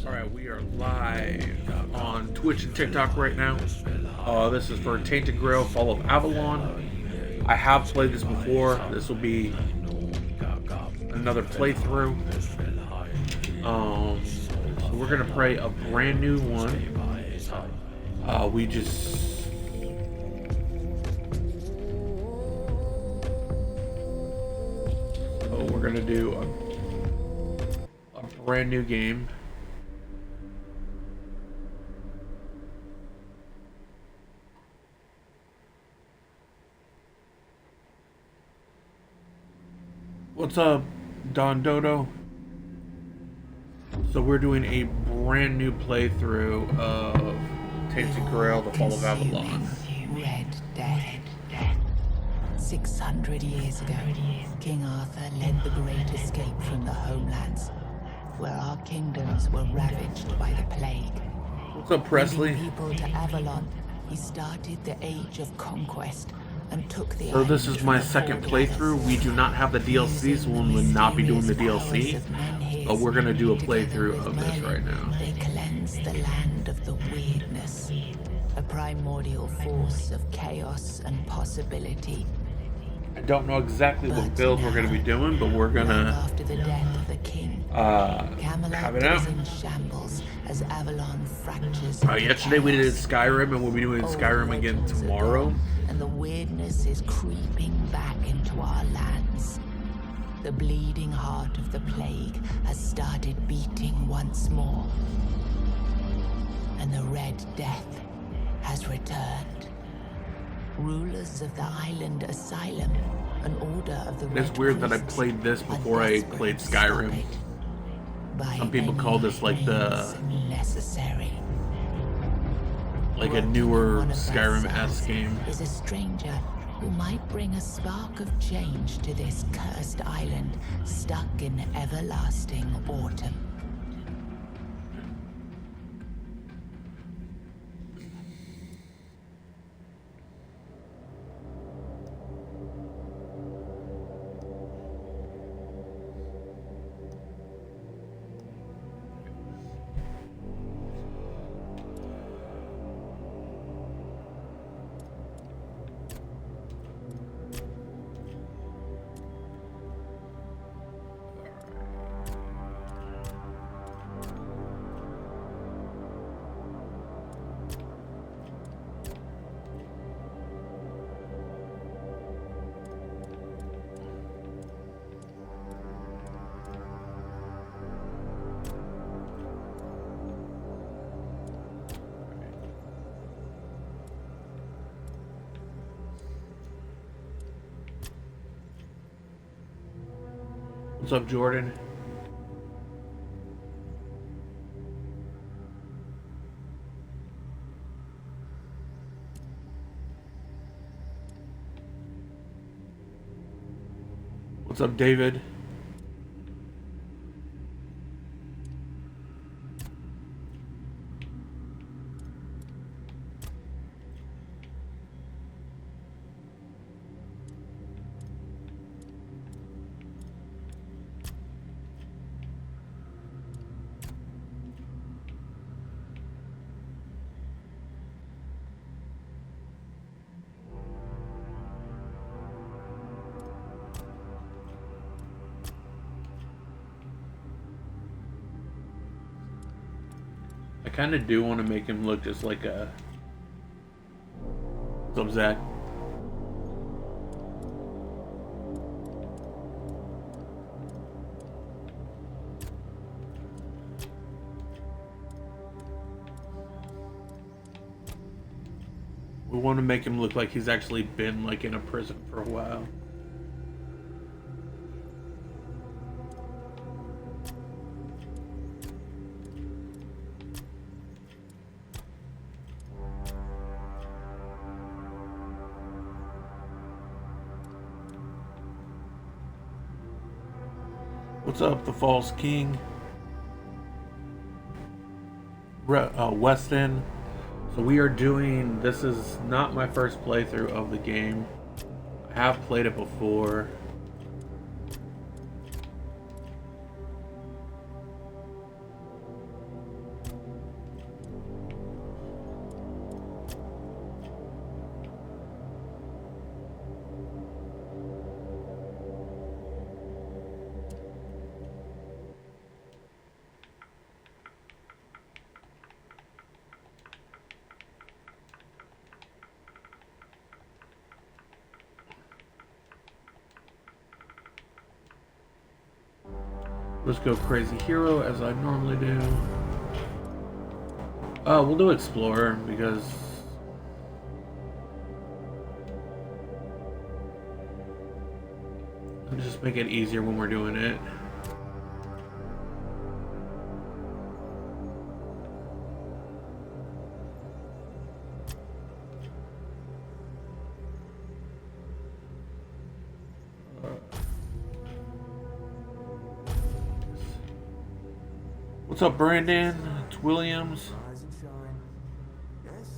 Alright, we are live on Twitch and TikTok right now. This is for Tainted Grail, Fall of Avalon. I have played this before. This will be another playthrough. So we're going to play a brand new one. We're going to do a brand new game. What's up, Don Dodo? So we're doing a brand new playthrough of Tainted Grail, The Fall of Avalon. Red Death. 600 years ago, King Arthur led the great escape from the homelands, where our kingdoms were ravaged by the plague. What's up, Presley? Leading people to Avalon, he started the Age of Conquest and took the So this is my second playthrough. We do not have the DLC, so we will not be doing the DLC. But we're going to do a playthrough of this right now. They cleansed the land of the weirdness, a primordial force of chaos and possibility. I don't know exactly what build we're going to be doing, but we're going to after the death of the king, have it out. in shambles as Avalon fractures. Yesterday we did Skyrim, and we'll be doing Skyrim again tomorrow. And the weirdness is creeping back into our lands. The bleeding heart of the plague has started beating once more. And the Red Death has returned. Rulers of the island asylum, an order of the It's weird that I played this before I played Skyrim. Some people call this like necessary. Like a newer Skyrim-esque game. Is a stranger who might bring a spark of change to this cursed island stuck in everlasting autumn. What's up, Jordan? What's up, David? kind of do want to make him look just like a... What's up, Zach? We want to make him look like he's actually been like in a prison for a while. What's up, the False King? Weston. So we are doing, this is not my first playthrough of the game. I have played it before. Let's go crazy hero as I normally do. We'll do explorer because it'll just make it easier when we're doing it. What's up, Brandon? It's Williams.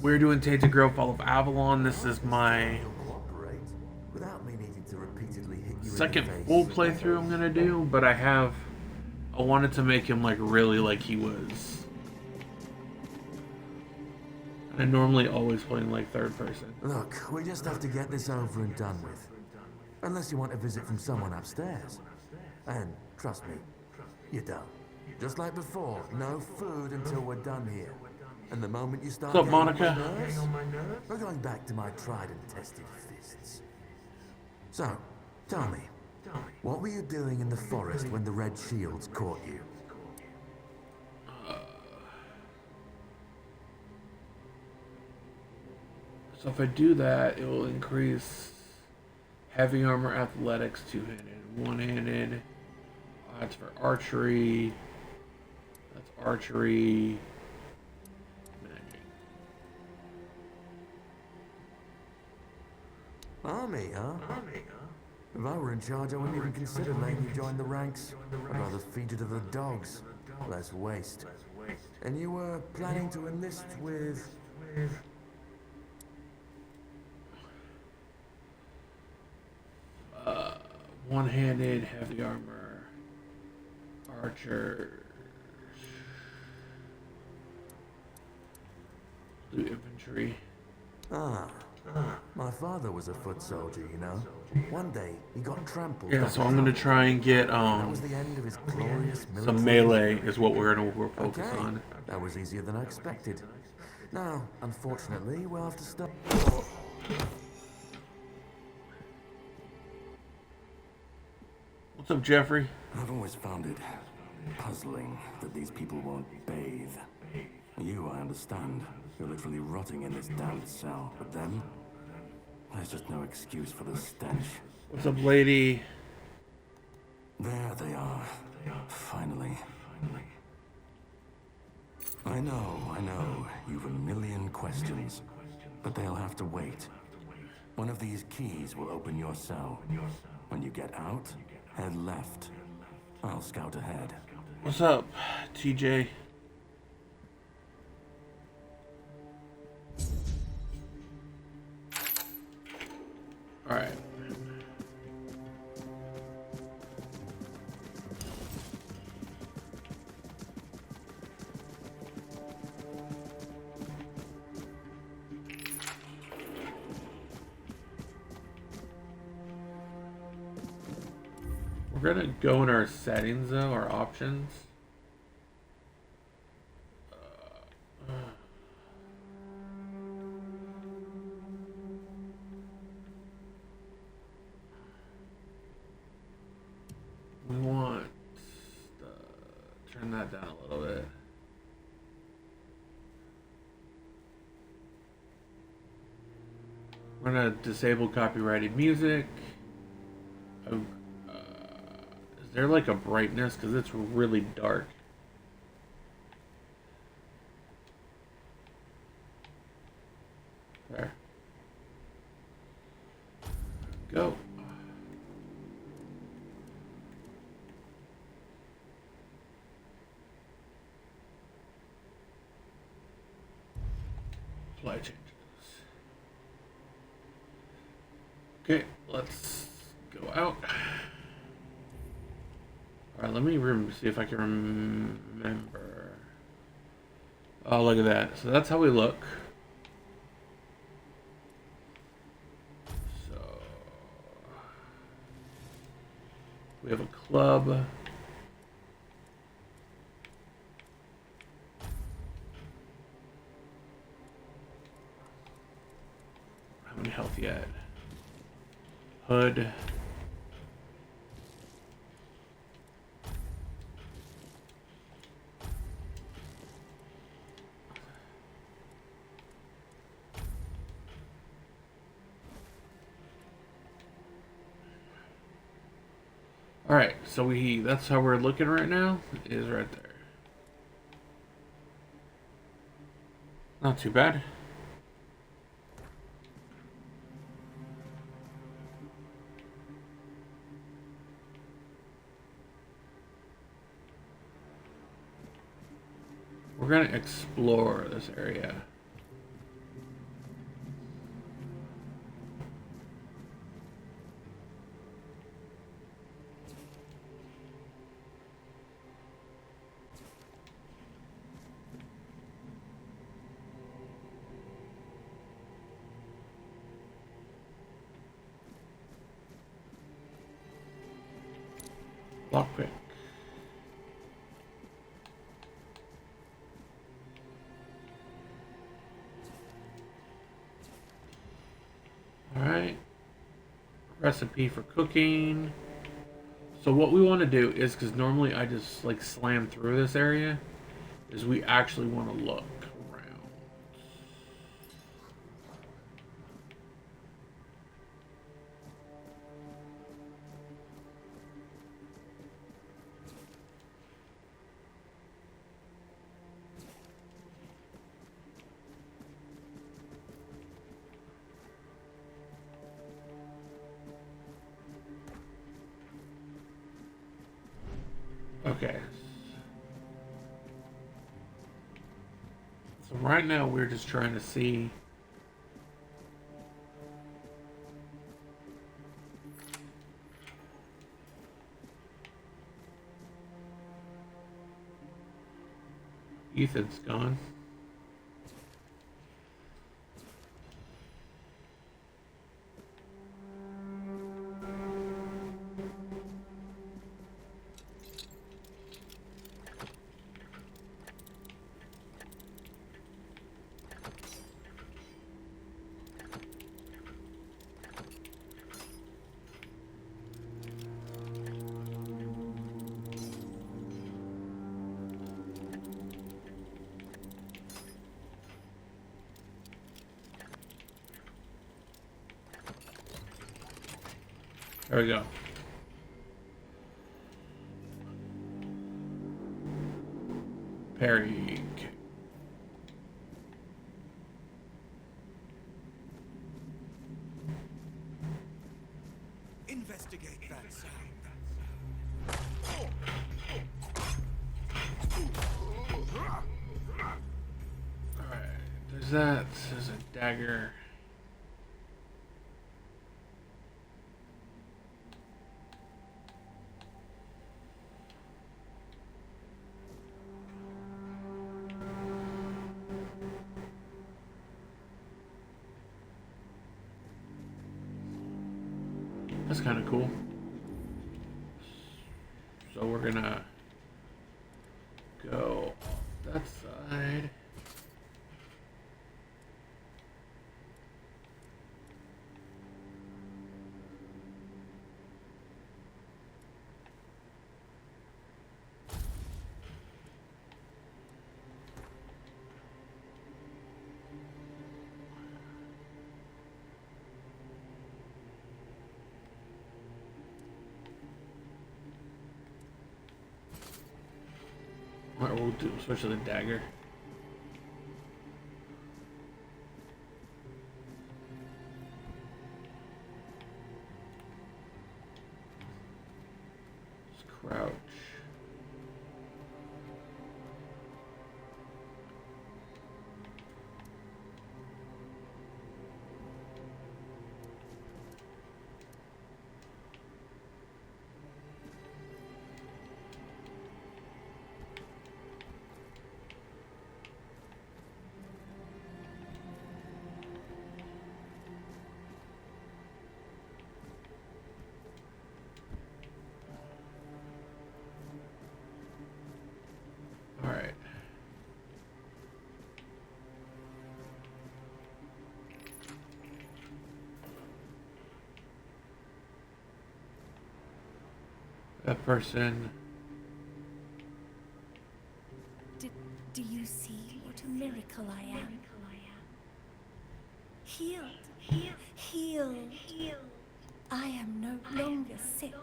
We're doing Tainted Grail Fall of Avalon. This is my second full playthrough I'm gonna do, but I wanted to make him like really like he was. I normally always play in like third person. Look, we just have to get this over and done with. Unless you want a visit from someone upstairs. And trust me, you don't. Just like before, no food until we're done here. And the moment you start What's up, Monica? on my nerves, we're going back to my tried and tested fists. So, tell me, what were you doing in the forest when the Red Shields caught you? So if I do that, it will increase heavy armor, athletics, two-handed, one-handed. That's for archery. That's archery. Magic. Army, huh? If I were in charge, I wouldn't even consider letting you join the ranks. I'd rather feed you to the dogs. Less waste. And you were planning to enlist with... One-handed, heavy armor, archer, do infantry. My father was a foot soldier, you know. One day, he got trampled. Yeah, so I'm gonna try and get That was the end of his glorious military. some melee is what we're focus on. That was easier than I expected. Now, unfortunately, we'll have to stop. What's up, Jeffrey? I've always found it puzzling that these people won't bathe. You, I understand. You're literally rotting in this damned cell. But them, there's just no excuse for the stench. What's up, lady? There they are. Finally. I know. You've a million questions. But they'll have to wait. One of these keys will open your cell. When you get out, head left. I'll scout ahead. What's up, TJ? All right. We're gonna go in our settings though, our options. We're gonna disable copyrighted music. Oh, is there like a brightness? Because it's really dark. There. Go. Apply changes. Okay, let's go out. Alright, let me see if I can remember. Oh, look at that. So that's how we look. So we have a club. How many health yet? Hood. Alright, so that's how we're looking right now, is right there. Not too bad. We're gonna explore this area. Lockpick. Alright. Recipe for cooking. So what we want to do is, because normally I just like slam through this area, is we actually want to look around. Okay. So right now we're just trying to see. Ethan's gone. There we go. Perry. Investigate that sound. Alright, there's that. There's a dagger. That's kind of cool. So we're gonna go off that side. We'll do switch to the dagger. Let's crouch. Alright. That person. Do you see what a miracle I am? Healed. Healed. I am no longer sick.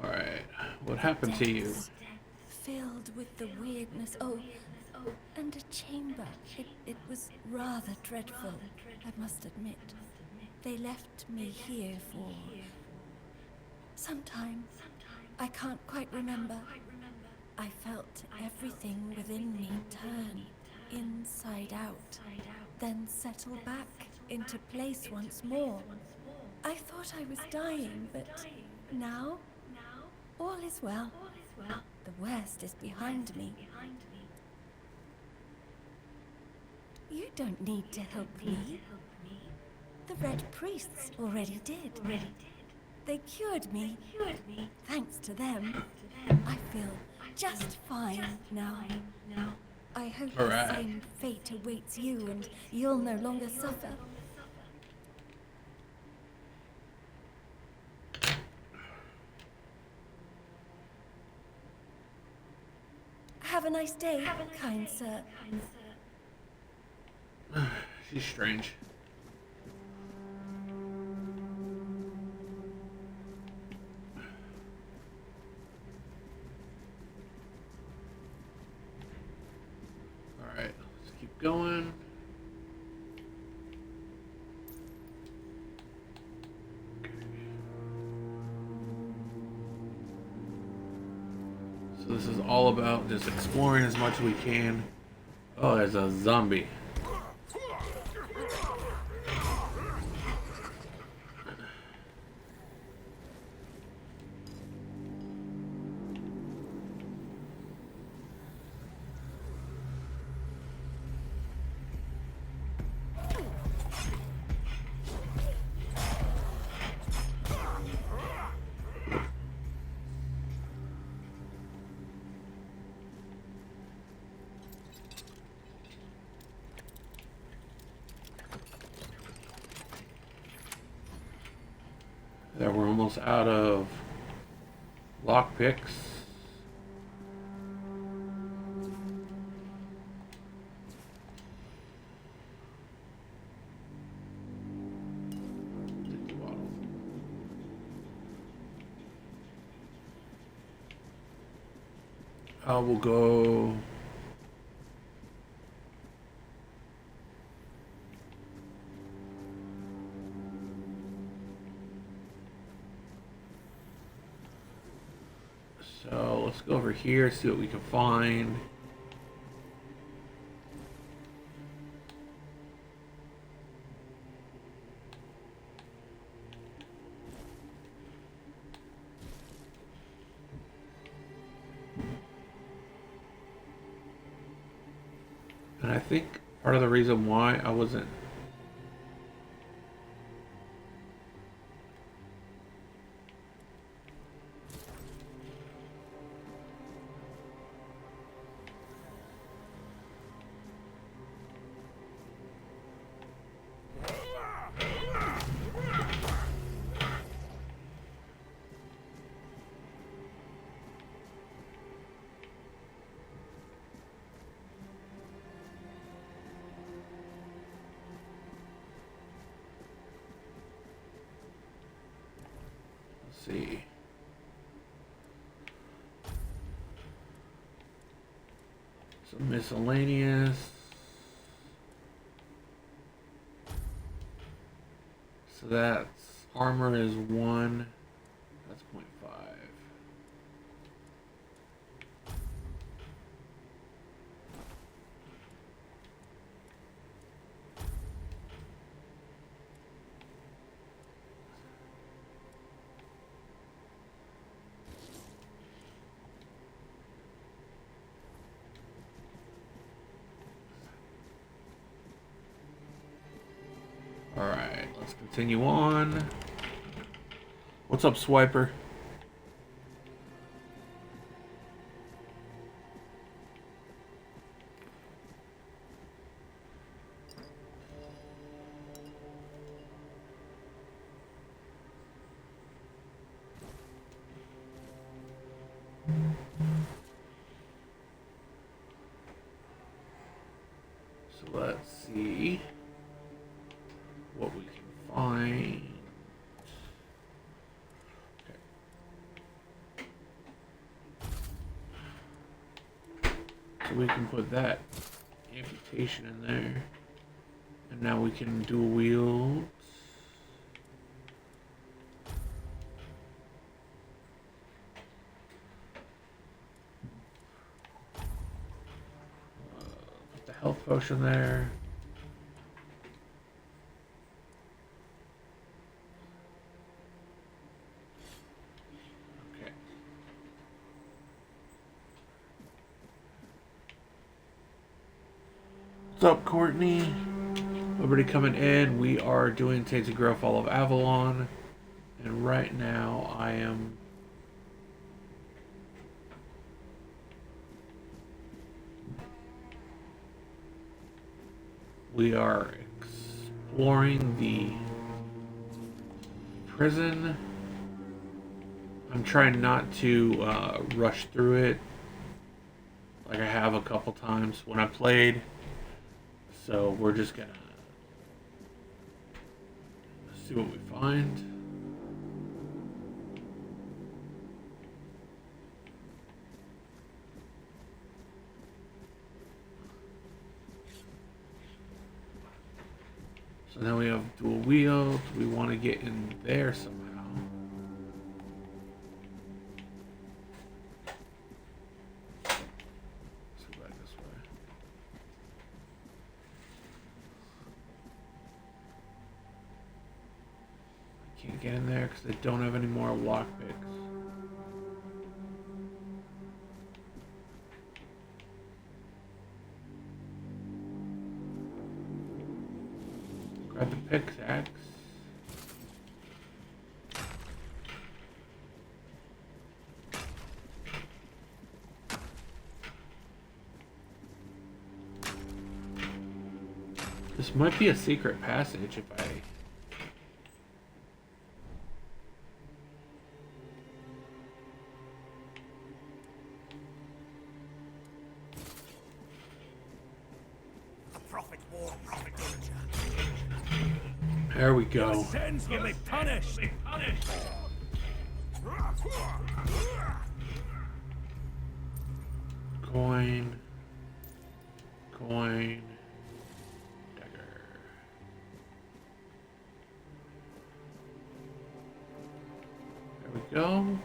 Alright. What happened to you? Filled with the weirdness. Oh, and a chamber. It was rather dreadful, I must admit. They left me here for some time. I can't quite remember. I felt everything within me turn inside out, then settle back into place once more. I thought I was dying, but now all is well. The worst is behind me. You don't need to help me. The Red Priests already did. They cured me. Thanks to them, I feel just fine now. I hope the same fate awaits you and you'll no longer suffer. Have a nice day, kind sir. She's strange. Alright, let's keep going. So this is all about just exploring as much as we can. Oh, there's a zombie. That we're almost out of lockpicks. We'll go. So let's go over here, see what we can find. And I think part of the reason why I wasn't see. Some miscellaneous. So that's armor is 1. That's 0.5. Alright, let's continue on. What's up, Swiper? So let's see what we can find. Okay. So we can put that amputation in there. And now we can dual wield. Put the health potion there. Okay. What's up, Courtney? Everybody coming in. We are doing Tainted Grail Fall of Avalon. And right now I am we are exploring the prison. I'm trying not to rush through it like I have a couple times when I played. So we're just gonna see what we find. So now we have dual wield. We want to get in there somehow. Let's go back this way. I can't get in there because I don't have any more lockpicks. Grab the pickaxe. This might be a secret passage if I... There we go. Sins will be punished. Coin. Coin. Dagger. There we go.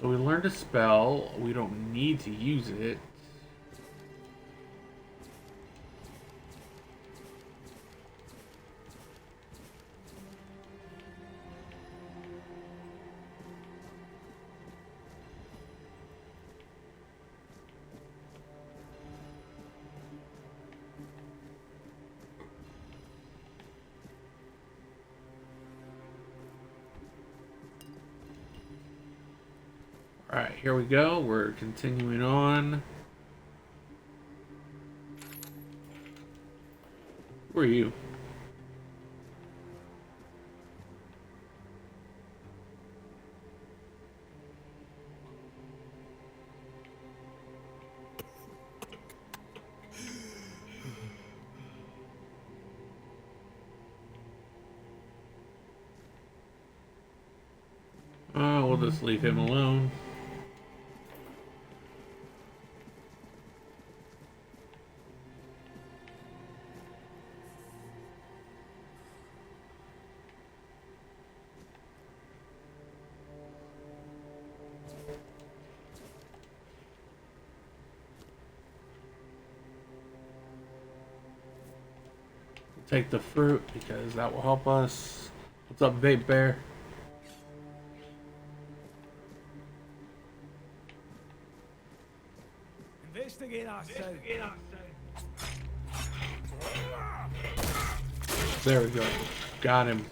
So we learned a spell. We don't need to use it. Alright, here we go. We're continuing on. Who are you? just leave him alone. Take the fruit because that will help us. What's up, Vape Bear? Investigate outside. There we go. Got him.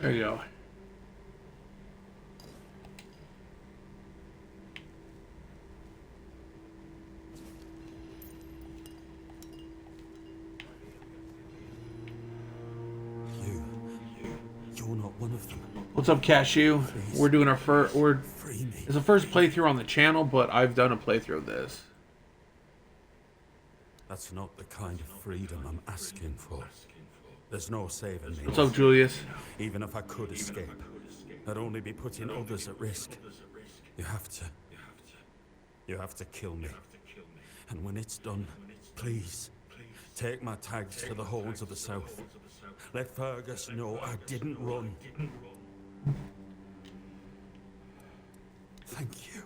There you go. You're not one of them. What's up, Cashew? We're doing our first. Free me. It's the first playthrough on the channel, but I've done a playthrough of this. That's not the kind of freedom I'm asking for. There's no saving me. What's up, Julius? Even if I could escape, I'd only be putting others at risk. You have to kill me. And when it's done, please, take my tags to the holds of the South. Let Fergus know I didn't run. Thank you.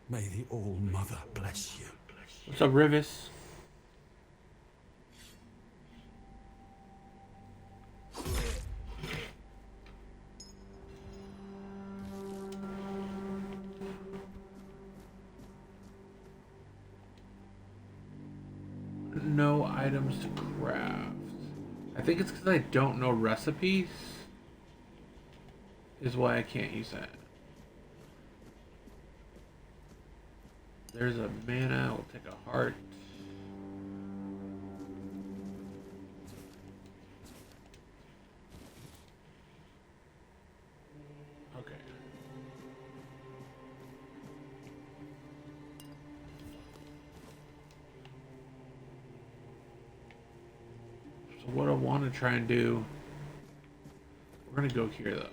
May the All-Mother bless you. What's up, Rivis? No items to craft. I think it's because I don't know recipes. Is why I can't use that. There's a mana. We'll take a heart. Okay. So what I want to try and do, we're going to go here though.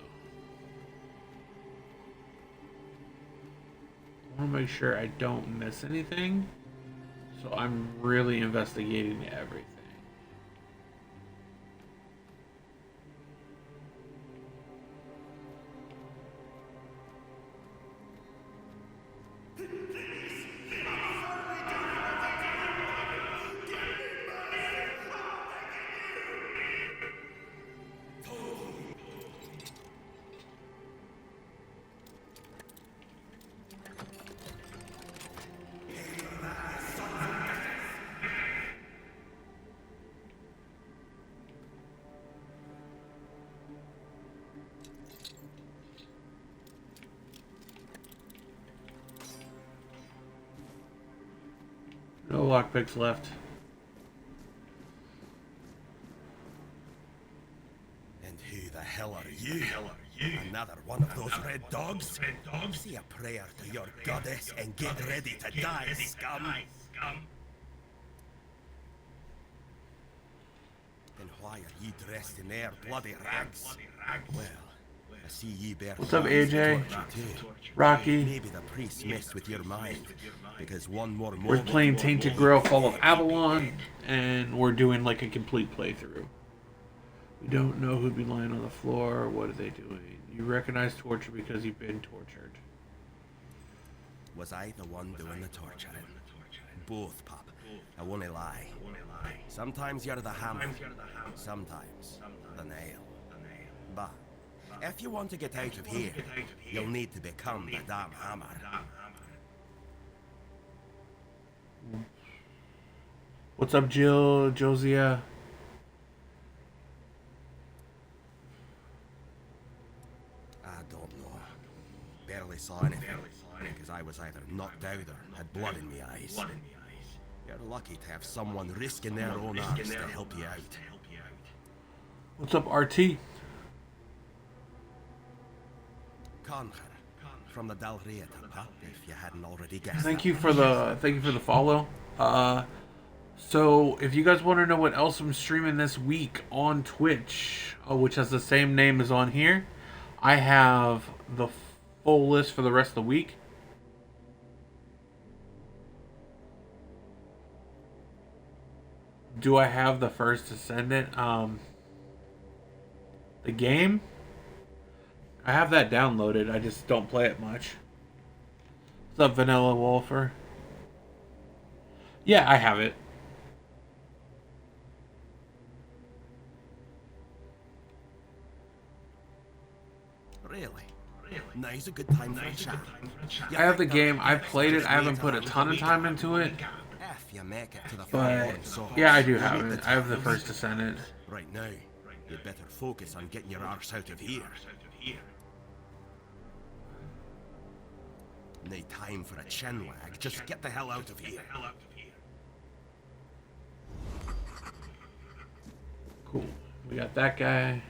I want to make sure I don't miss anything. So I'm really investigating everything. No lockpicks left. And who the hell are you? Another one of those red dogs? Say a prayer to your goddess and get ready to die, scum! Then why are you dressed in their bloody rags? Well, I see ye bear. What's up, flags to AJ? torture too. Rocky. Maybe the priest messed with your mind, because one more We're moment. playing Tainted Grail, Fall of Avalon, and we're doing like a complete playthrough. We don't know who'd be lying on the floor. What are they doing? You recognize torture because you've been tortured. Was I the one doing the torturing? Both, Pop. I won't lie. Sometimes you're the hammer, sometimes the nail. But if you want to get out of here, you'll need to become the damn hammer. What's up, Jill? Josiah? barely saw anything, because I was either knocked out or had blood in my eyes. You're lucky to have someone risking their own arms to help you out. What's up, RT? Conquer, from the Dalrieta, pup, if you hadn't already guessed. Thank you for the follow. So if you guys want to know what else I'm streaming this week on Twitch, which has the same name as on here, I have the full list for the rest of the week. Do I have the first Descendant? The game? I have that downloaded. I just don't play it much. What's up, Vanilla Wolfer? Yeah, I have it. Really? Now's a good time for a chat. I have the game. I've played it. I haven't put a ton of time into it. If you make it to the But yeah, I do have it. I have the first Descendant. Right now, you'd better focus on getting your arse out of here. No time for a chinwag. Just get the hell out of here. Cool. We got that guy.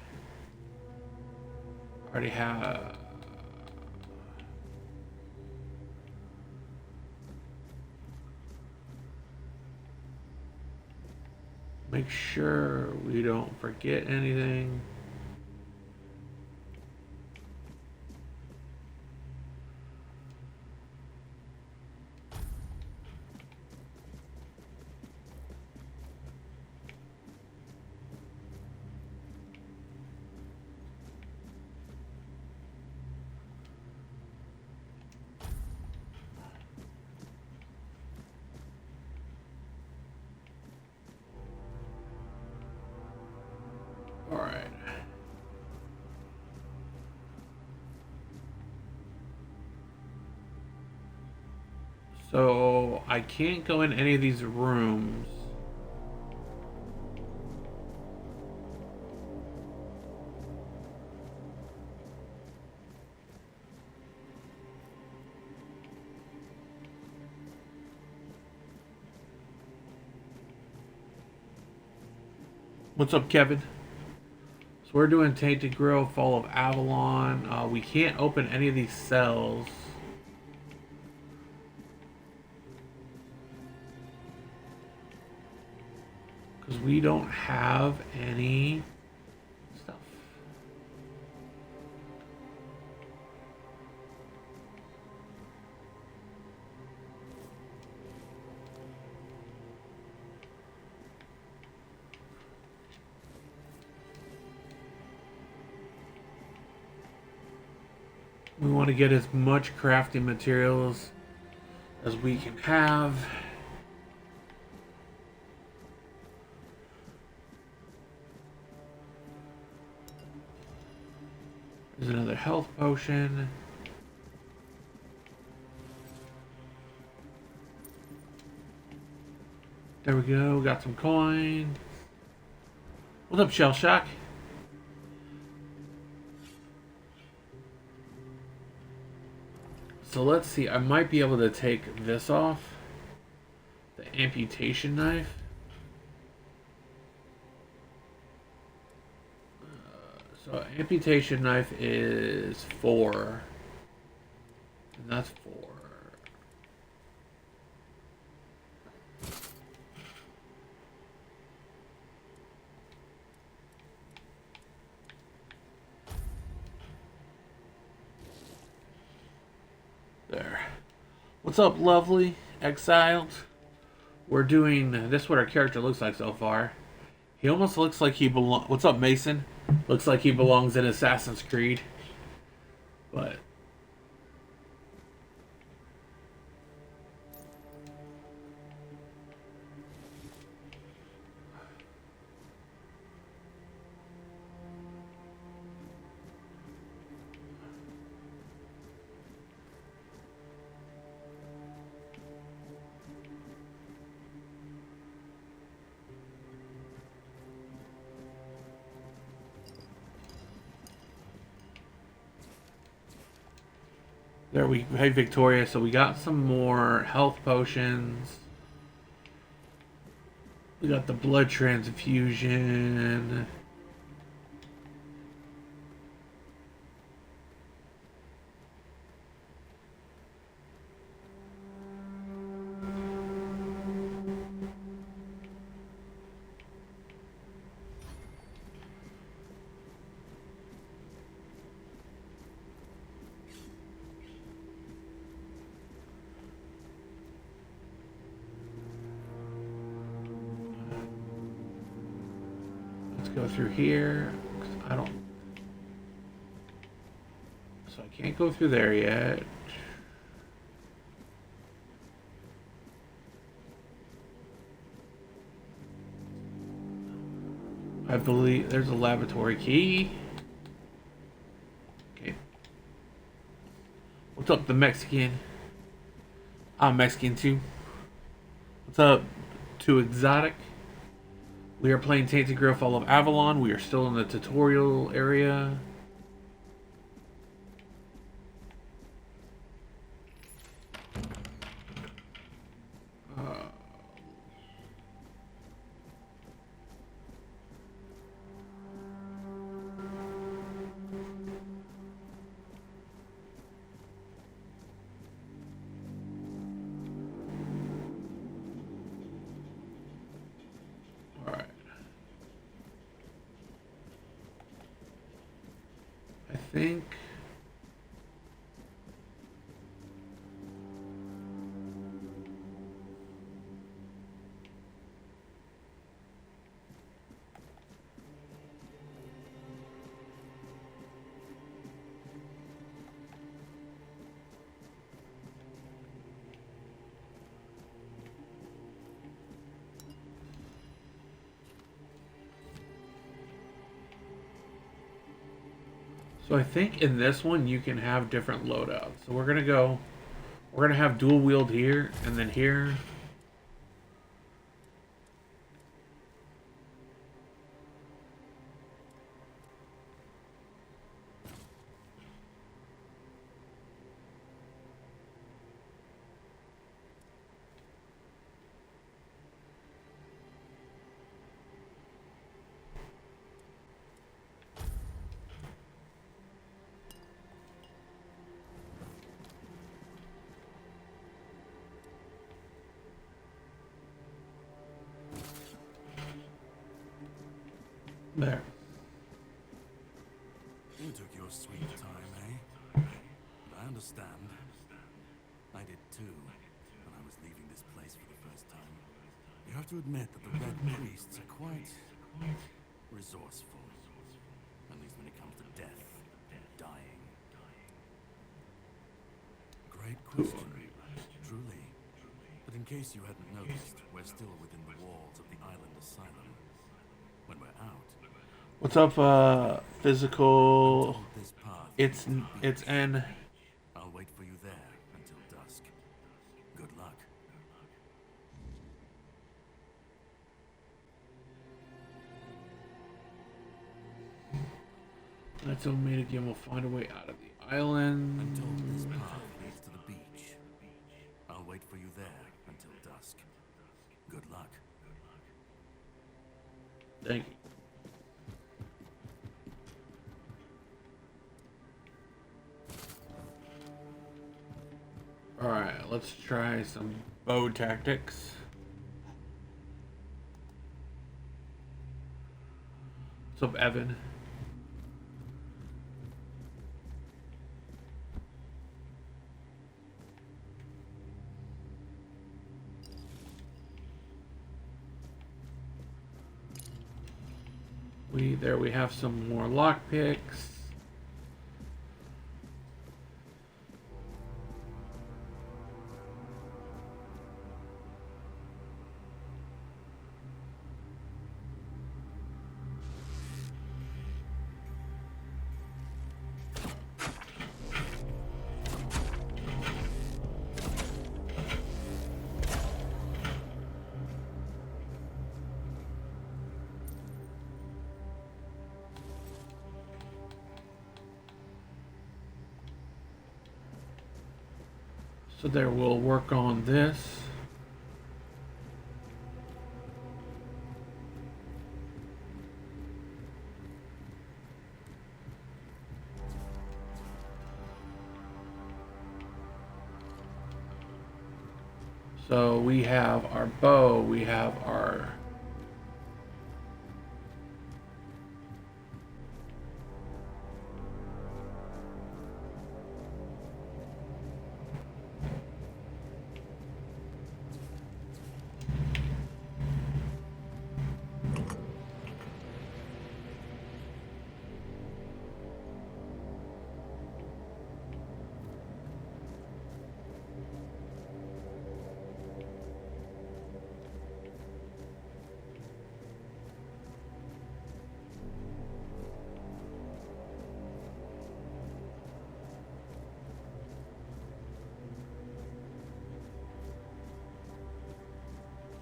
Already have. Make sure we don't forget anything. Alright. So I can't go in any of these rooms. What's up, Kevin? So we're doing Tainted Grail, Fall of Avalon. We can't open any of these cells. Because we don't have any stuff. We want to get as much crafting materials as we can have. There's another health potion. There we go. Got some coin. What's up, Shell Shock? So let's see. I might be able to take this off. The amputation knife. So amputation knife is 4. And that's 4. There. What's up, lovely exiled? We're doing this. What our character looks like so far. He almost looks like he belongs. What's up, Mason? Looks like he belongs in Assassin's Creed. But There we hey Victoria, so we got some more health potions. We got the blood transfusion. Let's go through here. I don't. So I can't go through there yet. I believe there's a laboratory key. Okay. What's up, the Mexican? I'm Mexican too. What's up, too exotic? We are playing Tainted Grail Fall of Avalon. We are still in the tutorial area. Alright. I think... So I think in this one you can have different loadouts. So we're gonna have dual wield here and then here. There. You took your sweet time, eh? I understand. I did too, when I was leaving this place for the first time. You have to admit that the Red Priests are quite resourceful. At least when it comes to death and dying. Great question, truly. But in case you hadn't noticed, we're still within the walls of the island asylum. When we're out, What's up, physical? this path It's N. I'll wait for you there until dusk. Good luck. Let's meet again. We'll find a way out of the island. Until this path leads to the beach. I'll wait for you there until dusk. Good luck. Thank you. Alright, let's try some bow tactics. What's up, Evan? We have some more lockpicks. So there, we'll work on this. So we have our bow, we have our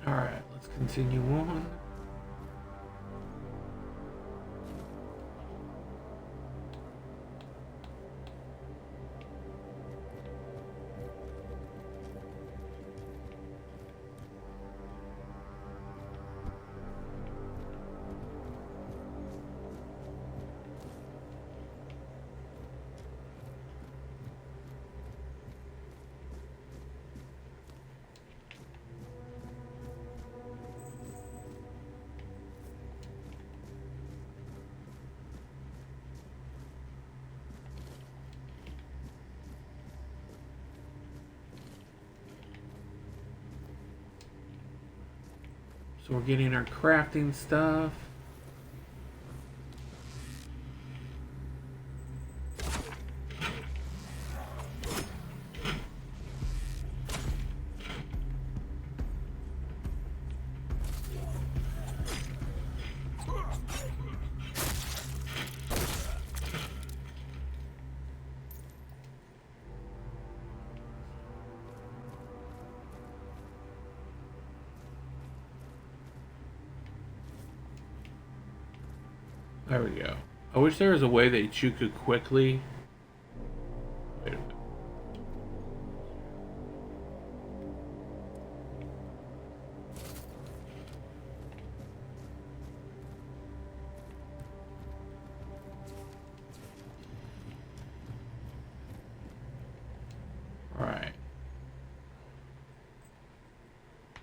Alright, let's continue on. So we're getting our crafting stuff. There we go. I wish there was a way that you could quickly... Wait a minute. Alright.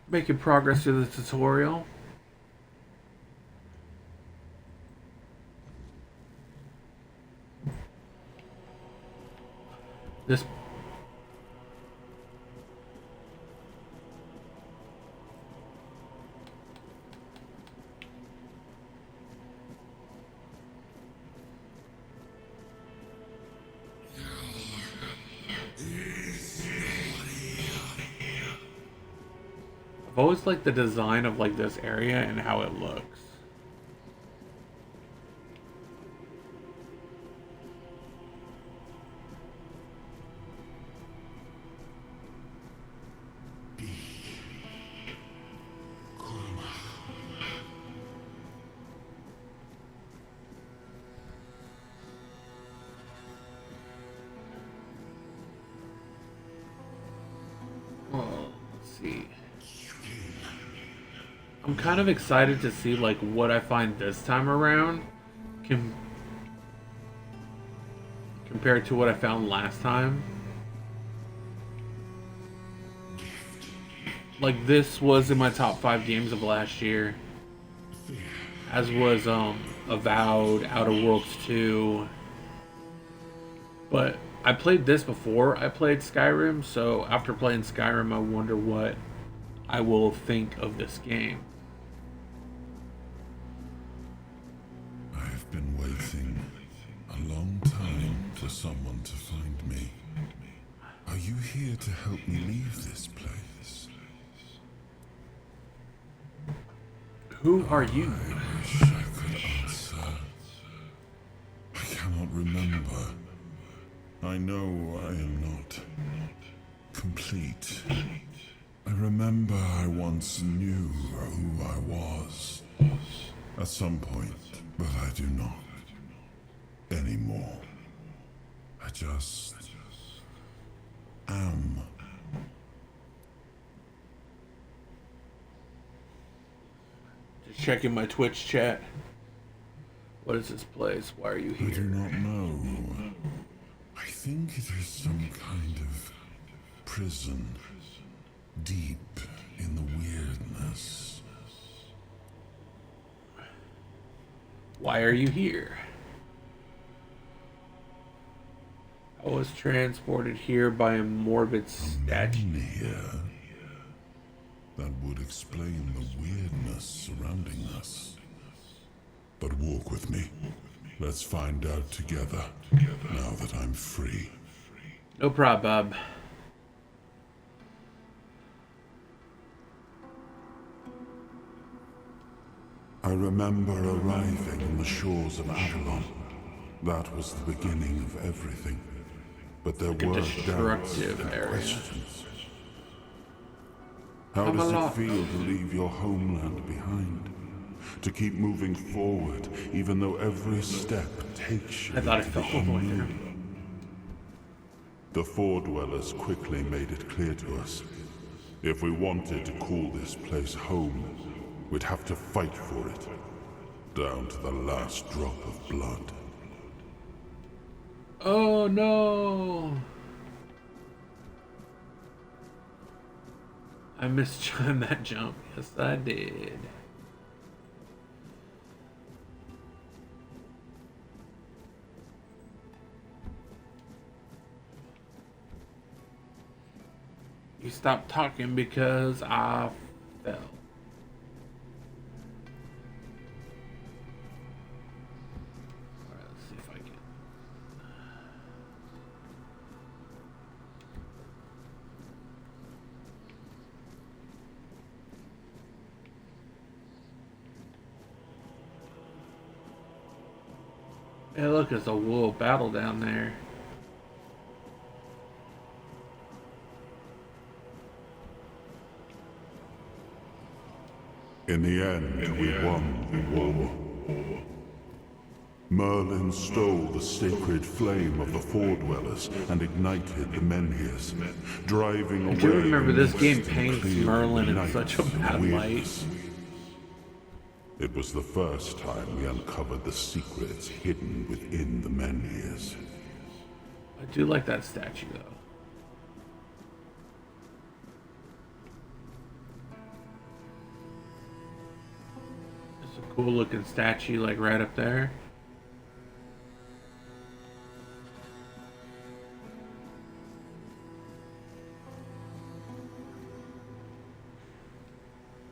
Making progress through the tutorial. This I've always liked the design of like this area and how it looks. I'm kind of excited to see like what I find this time around compared to what I found last time. Like this was in my top 5 games of last year. As was Avowed, Outer Worlds 2. But I played this before I played Skyrim, so after playing Skyrim I wonder what I will think of this game. I've been waiting a long time for someone to find me. Are you here to help me leave this place? Who are you? I wish I could answer. I cannot remember. I know I am not complete. I remember I once knew who I was at some point, but I do not anymore. I just am checking my Twitch chat. What is this place? Why are you I do here? not know. I think it is some kind of prison. Deep in the weirdness. Why are you here? I was transported here by a morbid statue. Man here. That would explain the weirdness surrounding us. But walk with me. Let's find out together, now that I'm free. No problem, Bob. I remember arriving on the shores of Avalon. That was the beginning of everything. But there Like a were doubts destructive and area. questions. How does Avalon. it feel to leave your homeland behind? To keep moving forward, even though every step takes you I thought I to fell the all the way unknown? down. The Four Dwellers quickly made it clear to us. If we wanted to call this place home, we'd have to fight for it, down to the last drop of blood. Oh no! I mistimed that jump. Yes, I did. You stopped talking because I fell. Alright, let's see if I can. Hey, look, it's a wool battle down there. In the end, we won the war. Merlin stole the sacred flame of the Four Dwellers and ignited the Menhirs, driving away. I do remember the this game mist and paints clearing Merlin the in nights such a of bad weirdness. light. It was the first time we uncovered the secrets hidden within the Menhirs. I do like that statue, though. It's a cool looking statue, like right up there.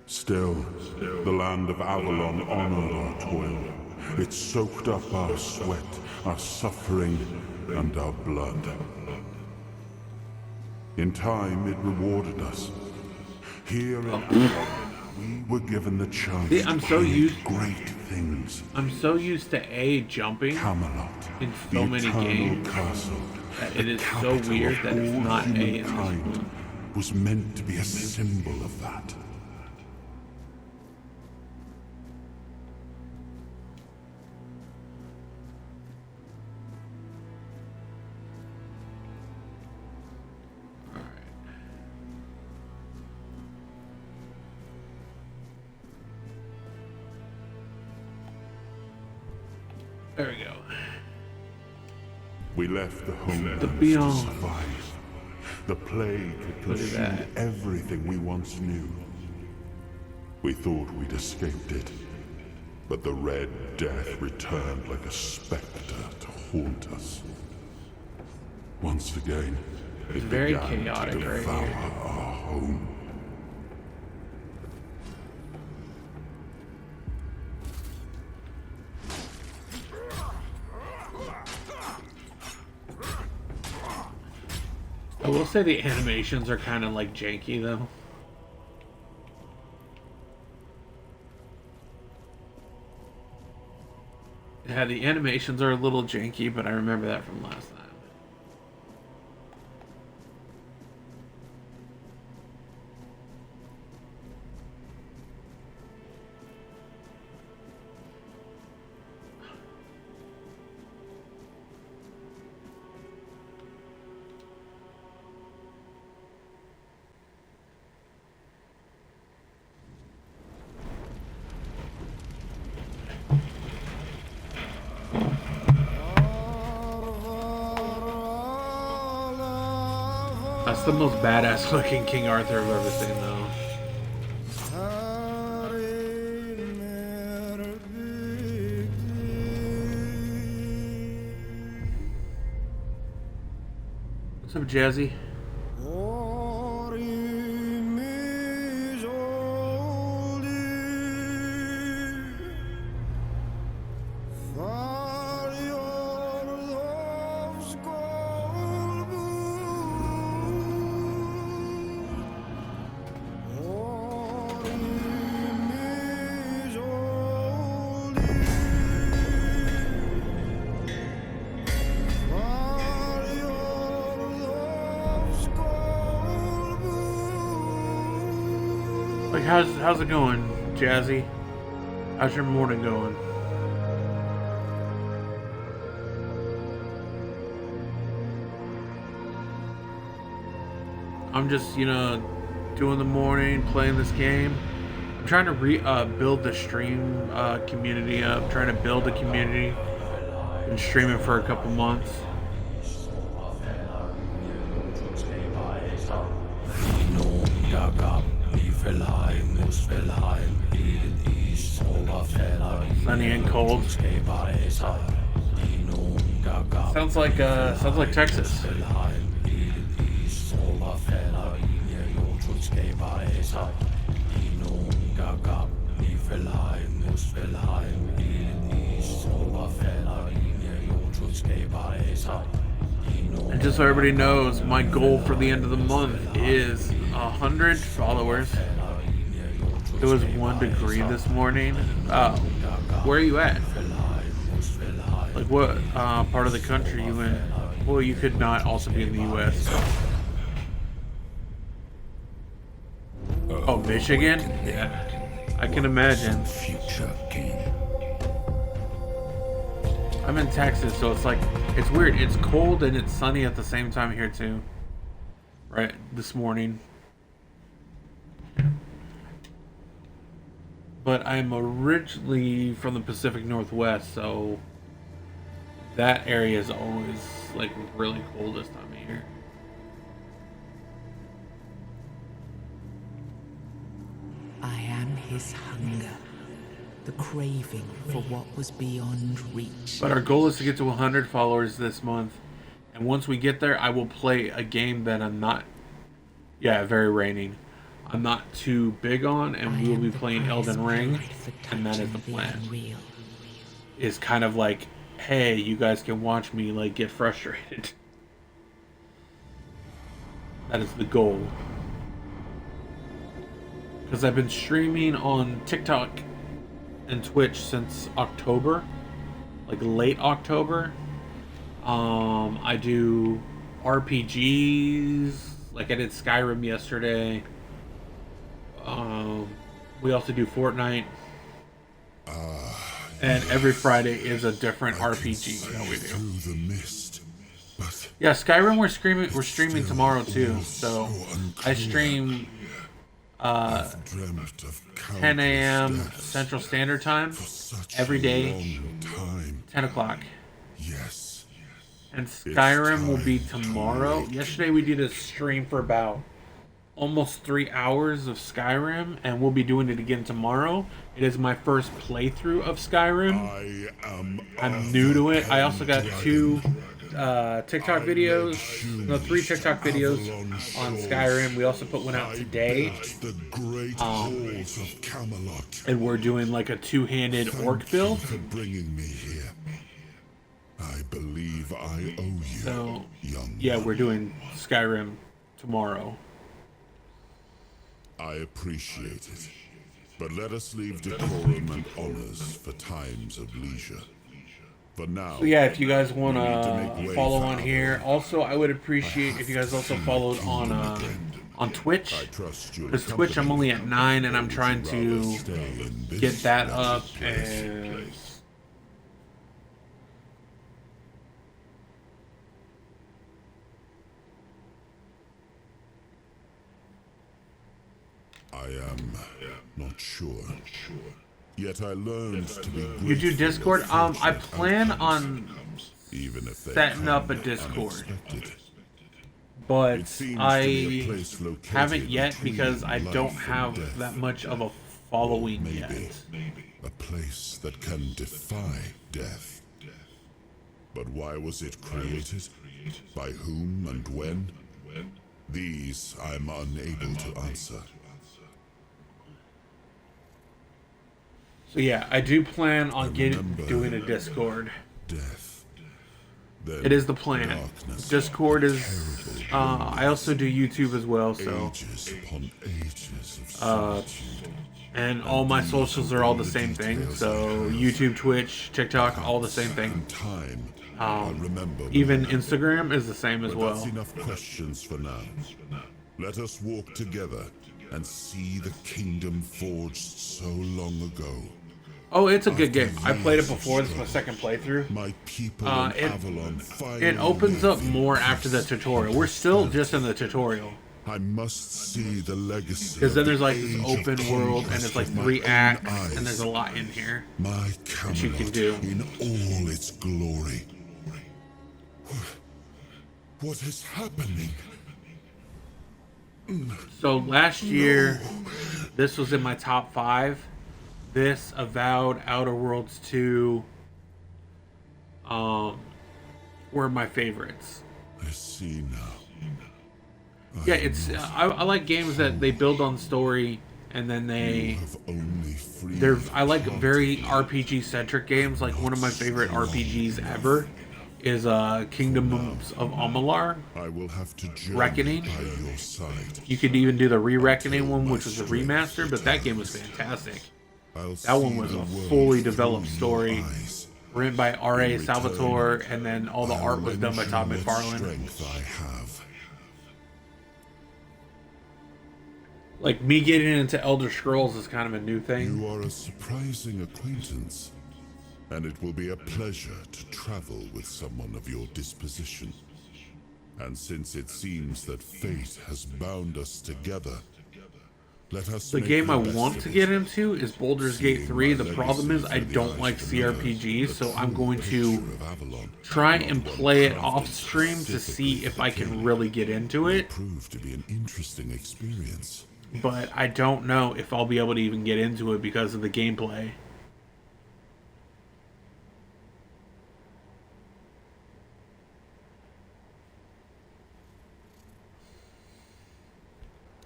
Still, the land of Avalon honored our toil. It soaked up our sweat, our suffering, and our blood. In time, it rewarded us. Here in Avalon, we were given the chance See, I'm to so create used- great things. I'm so used to A, jumping, Camelot, in the so many eternal games, castle, that the it is so capital weird of that it's all not A in this humankind, one. was meant to be a symbol of that. There we go. We left the homelands to beyond. survive. The plague had Look at consumed that. everything we once knew. We thought we'd escaped it, but the Red Death returned like a specter to haunt us. Once again, it very began chaotic to right devour here. our home. I will say the animations are kind of like janky, though. Yeah, the animations are a little janky, but I remember that from last time. That's the most badass looking King Arthur I've ever seen, though. What's up, Jazzy? Like, how's it going, Jazzy? How's your morning going? I'm just, doing the morning, playing this game. I'm trying to build the stream community up. I'm trying to build a community. Been streaming for a couple months. Sunny and cold. Sounds like Texas. And just so everybody knows, my goal for the end of the month is 100 followers. It was 1 degree this morning. Where are you at? Like, what part of the country are you in? Well, you could not also be in the U.S. Oh, Michigan? Yeah, I can imagine. I'm in Texas, so it's like, it's weird. It's cold and it's sunny at the same time here too. Right, this morning. But I'm originally from the Pacific Northwest, so that area is always like really cold this time of year. I am his hunger, the craving for what was beyond reach. But our goal is to get to 100 followers this month. And once we get there, I will play a game that I'm not... Yeah, very raining. I'm not too big on, and we will be playing Elden Ring. And that is the plan. Is kind of like, hey, you guys can watch me like get frustrated. That is the goal. Because I've been streaming on TikTok and Twitch since October, like late October. I do RPGs, like I did Skyrim yesterday. We also do Fortnite. And every Friday is a different RPG that we do. Yeah, Skyrim we're streaming tomorrow too. So I stream 10 a.m. Central Standard Time every day, 10 o'clock. Yes. And Skyrim will be tomorrow. Yesterday we did a stream for about almost 3 hours of Skyrim, and we'll be doing it again tomorrow. It is my first playthrough of Skyrim. I'm new to it. I also got 2 TikTok videos, no, 3 TikTok videos on Skyrim. We also put one out today. And we're doing like a 2-handed orc build. I believe I owe you. So, yeah, we're doing Skyrim tomorrow. I appreciate it, but let us leave decorum and honors for times of leisure. For now, so yeah, if you guys want to follow on here, also I would appreciate if you guys also followed on Twitch. Because Twitch I'm only at 9, and I'm trying to get that up. And I am not sure. Yet I learned to be grateful. you do Discord? I plan on even if they setting up a come Discord. unexpected. but It seems to be a I place located haven't yet between because I life don't and have death. that much of a Or following maybe yet. a place that can defy death. But why was it created? By whom and when? These I'm unable to answer. So yeah, I do plan on remember doing a Discord. Death. Then It is the plan. darkness, Discord is. terrible I also do YouTube as well, so ages upon ages of solitude. and all my socials are all the same thing. So YouTube, Twitch, TikTok, all the same thing. In time, I remember Even more. Instagram is the same as But well. that's enough questions for now. Let us walk together and see the kingdom forged so long ago. Oh, it's a good game. I played it before. This is my second playthrough. My people in Avalon finally It opens up live in more after the peace tutorial. and We're still prosperity. just in the tutorial. I must see the legacy. Because then of there's the like this age of open world, and conquest it's like with my 3 own acts, eyes. and there's a lot in here. My you can Camelot do. in all its glory. What is happening? So last year, this was in my top 5. This, Avowed, Outer Worlds 2, were my favorites. I see now. Yeah, it's I like games that they build on story and then they Have only free I like very RPG centric games. Like one of my favorite RPGs ever is Kingdoms of Amalur. I will have to journey Reckoning. by your side. You could even do the Re-Reckoning one, which was a remaster, but that game was fantastic. I'll That one see was the a world fully developed through story, your eyes. written by R.A. In Salvatore, return, and then all the I'll art was done by mention Todd what McFarlane. strength I have. Like me getting into Elder Scrolls is kind of a new thing. You are a surprising acquaintance, and it will be a pleasure to travel with someone of your disposition. And since it seems that fate has bound us together, let us The make game the I best want of to it. get into is Baldur's Gate Seeing 3. my The problem is legacy I through the don't eyes like of another, CRPGs, the so I'm true going to picture of Avalon, try not and one play it crafted off stream to see specifically if for I can killing. really get into it. Proved to be an interesting experience. But I don't know if I'll be able to even get into it because of the gameplay.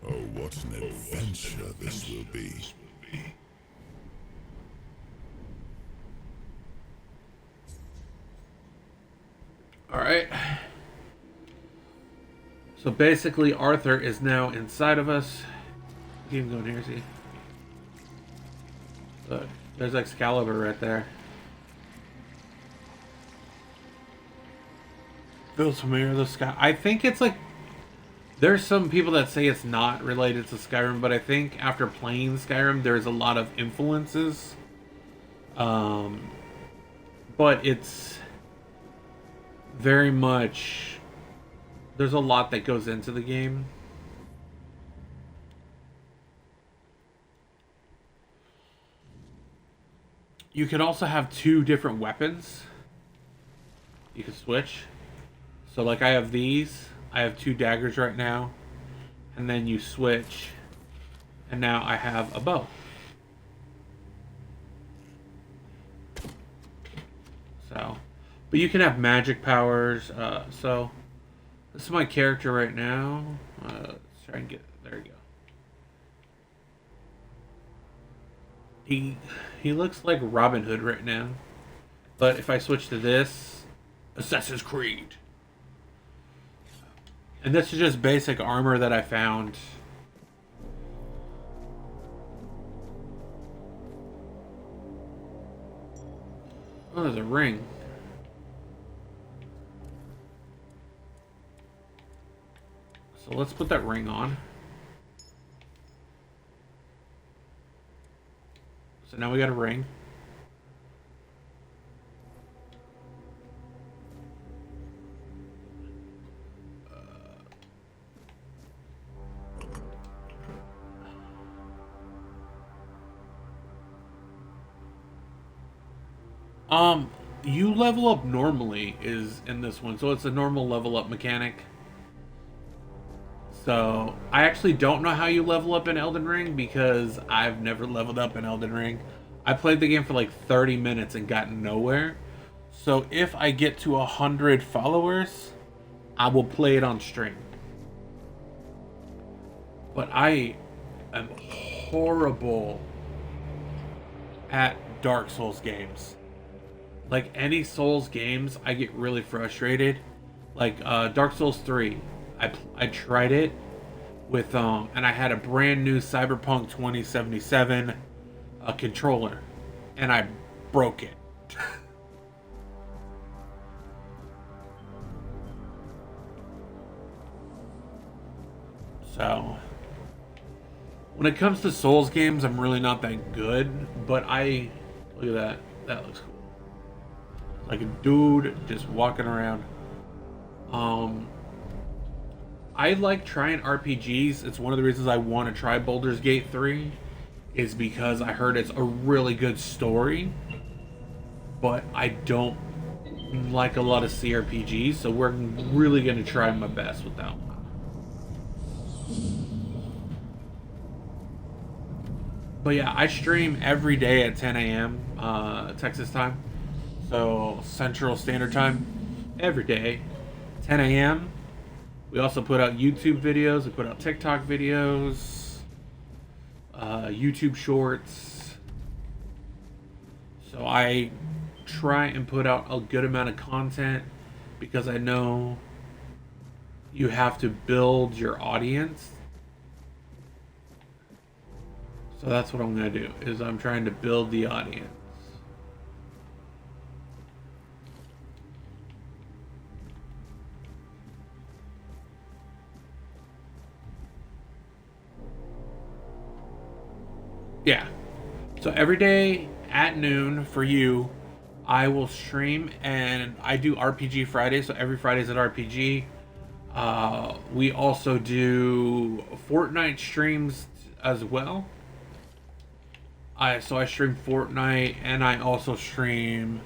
Oh, what an adventure this will be. Alright. So basically, Arthur is now inside of us. You can go in here, see? Look, there's Excalibur right there. Feels familiar, the sky. I think it's like... There's some people that say it's not related to Skyrim, but I think after playing Skyrim, there's a lot of influences. But it's very much... There's a lot that goes into the game. You can also have 2 different weapons. You can switch. So like I have these. I have 2 daggers right now. And then you switch. And now I have a bow. So. But you can have magic powers. So. This is my character right now. Let's try and get... There we go. He looks like Robin Hood right now. But if I switch to this... Assassin's Creed. And this is just basic armor that I found. Oh, there's a ring. So let's put that ring on. So now we got a ring. You level up normally is in this one, so it's a normal level up mechanic. So I actually don't know how you level up in Elden Ring because I've never leveled up in Elden Ring. I played the game for like 30 minutes and got nowhere. So if I get to 100 followers, I will play it on stream. But I am horrible at Dark Souls games. Like any Souls games, I get really frustrated. Like Dark Souls 3, I tried it with and I had a brand new Cyberpunk 2077 controller, and I broke it. So when it comes to Souls games, I'm really not that good, but I look at that. That looks cool. Like a dude just walking around. I like trying RPGs. It's one of the reasons I want to try Baldur's Gate 3 is because I heard it's a really good story, but I don't like a lot of CRPGs, so we're really going to try my best with that one. But yeah, I stream every day at 10 a.m. Texas time, so Central Standard Time, every day, 10 a.m. We also put out YouTube videos. We put out TikTok videos, YouTube shorts. So I try and put out a good amount of content because I know you have to build your audience. So that's what I'm going to do, is I'm trying to build the audience. Yeah. So every day at noon for you, I will stream, and I do RPG Friday. So every Friday's an RPG. We also do Fortnite streams as well. So I stream Fortnite, and I also stream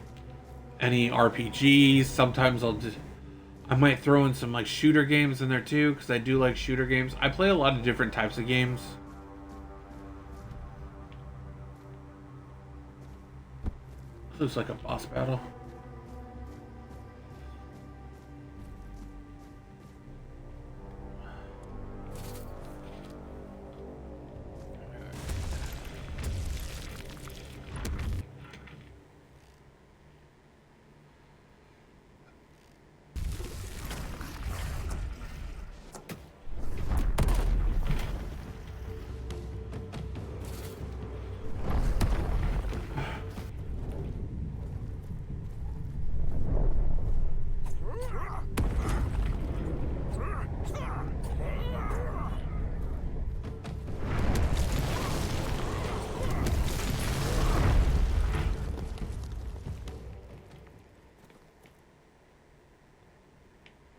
any RPGs. Sometimes I might throw in some like shooter games in there too, because I do like shooter games. I play a lot of different types of games. Looks like a boss battle.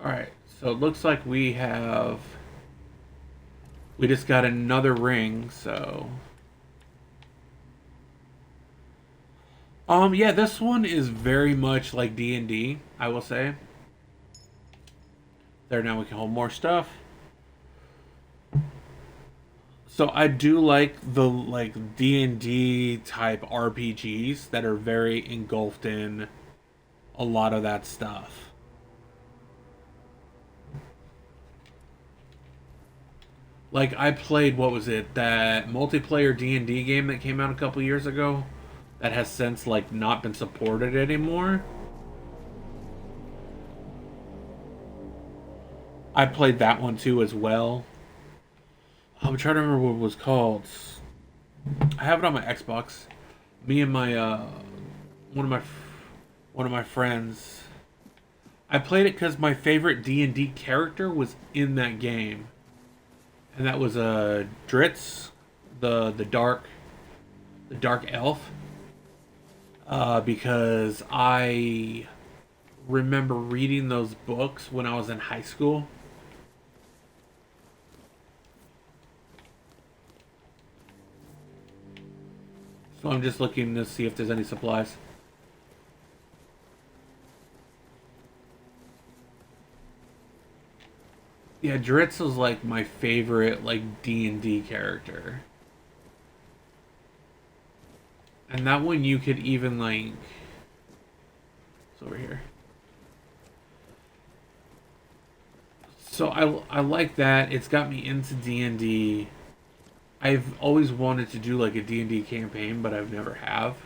Alright, so it looks like we just got another ring, so... yeah, this one is very much like D&D, I will say. There, now we can hold more stuff. So I do like the D&D type RPGs that are very engulfed in a lot of that stuff. Like, I played, what was it, that multiplayer D&D game that came out a couple years ago that has since, like, not been supported anymore. I played that one, too, as well. I'm trying to remember what it was called. I have it on my Xbox. Me and my, one of my friends. I played it because my favorite D&D character was in that game. And that was Dritz, the dark elf. Because I remember reading those books when I was in high school. So I'm just looking to see if there's any supplies. Yeah, Dritz is like my favorite like D&D character. And that one you could even like it's over here. So I like that. It's got me into D&D. I've always wanted to do like a D&D campaign, but I've never have.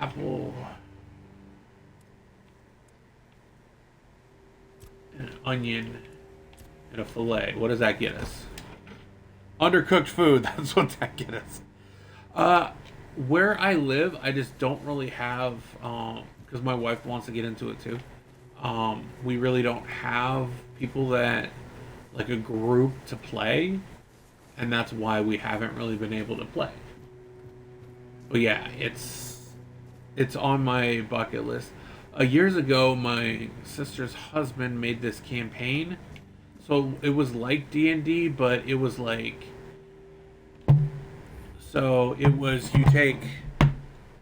Apple, an onion, and a fillet. What does that get us? Undercooked food. That's what that gets us. Where I live, I just don't really have, because my wife wants to get into it too. We really don't have people that like a group to play, and that's why we haven't really been able to play. But yeah, it's on my bucket list. Years ago, my sister's husband made this campaign, so it was like D&D, but it was like so it was you take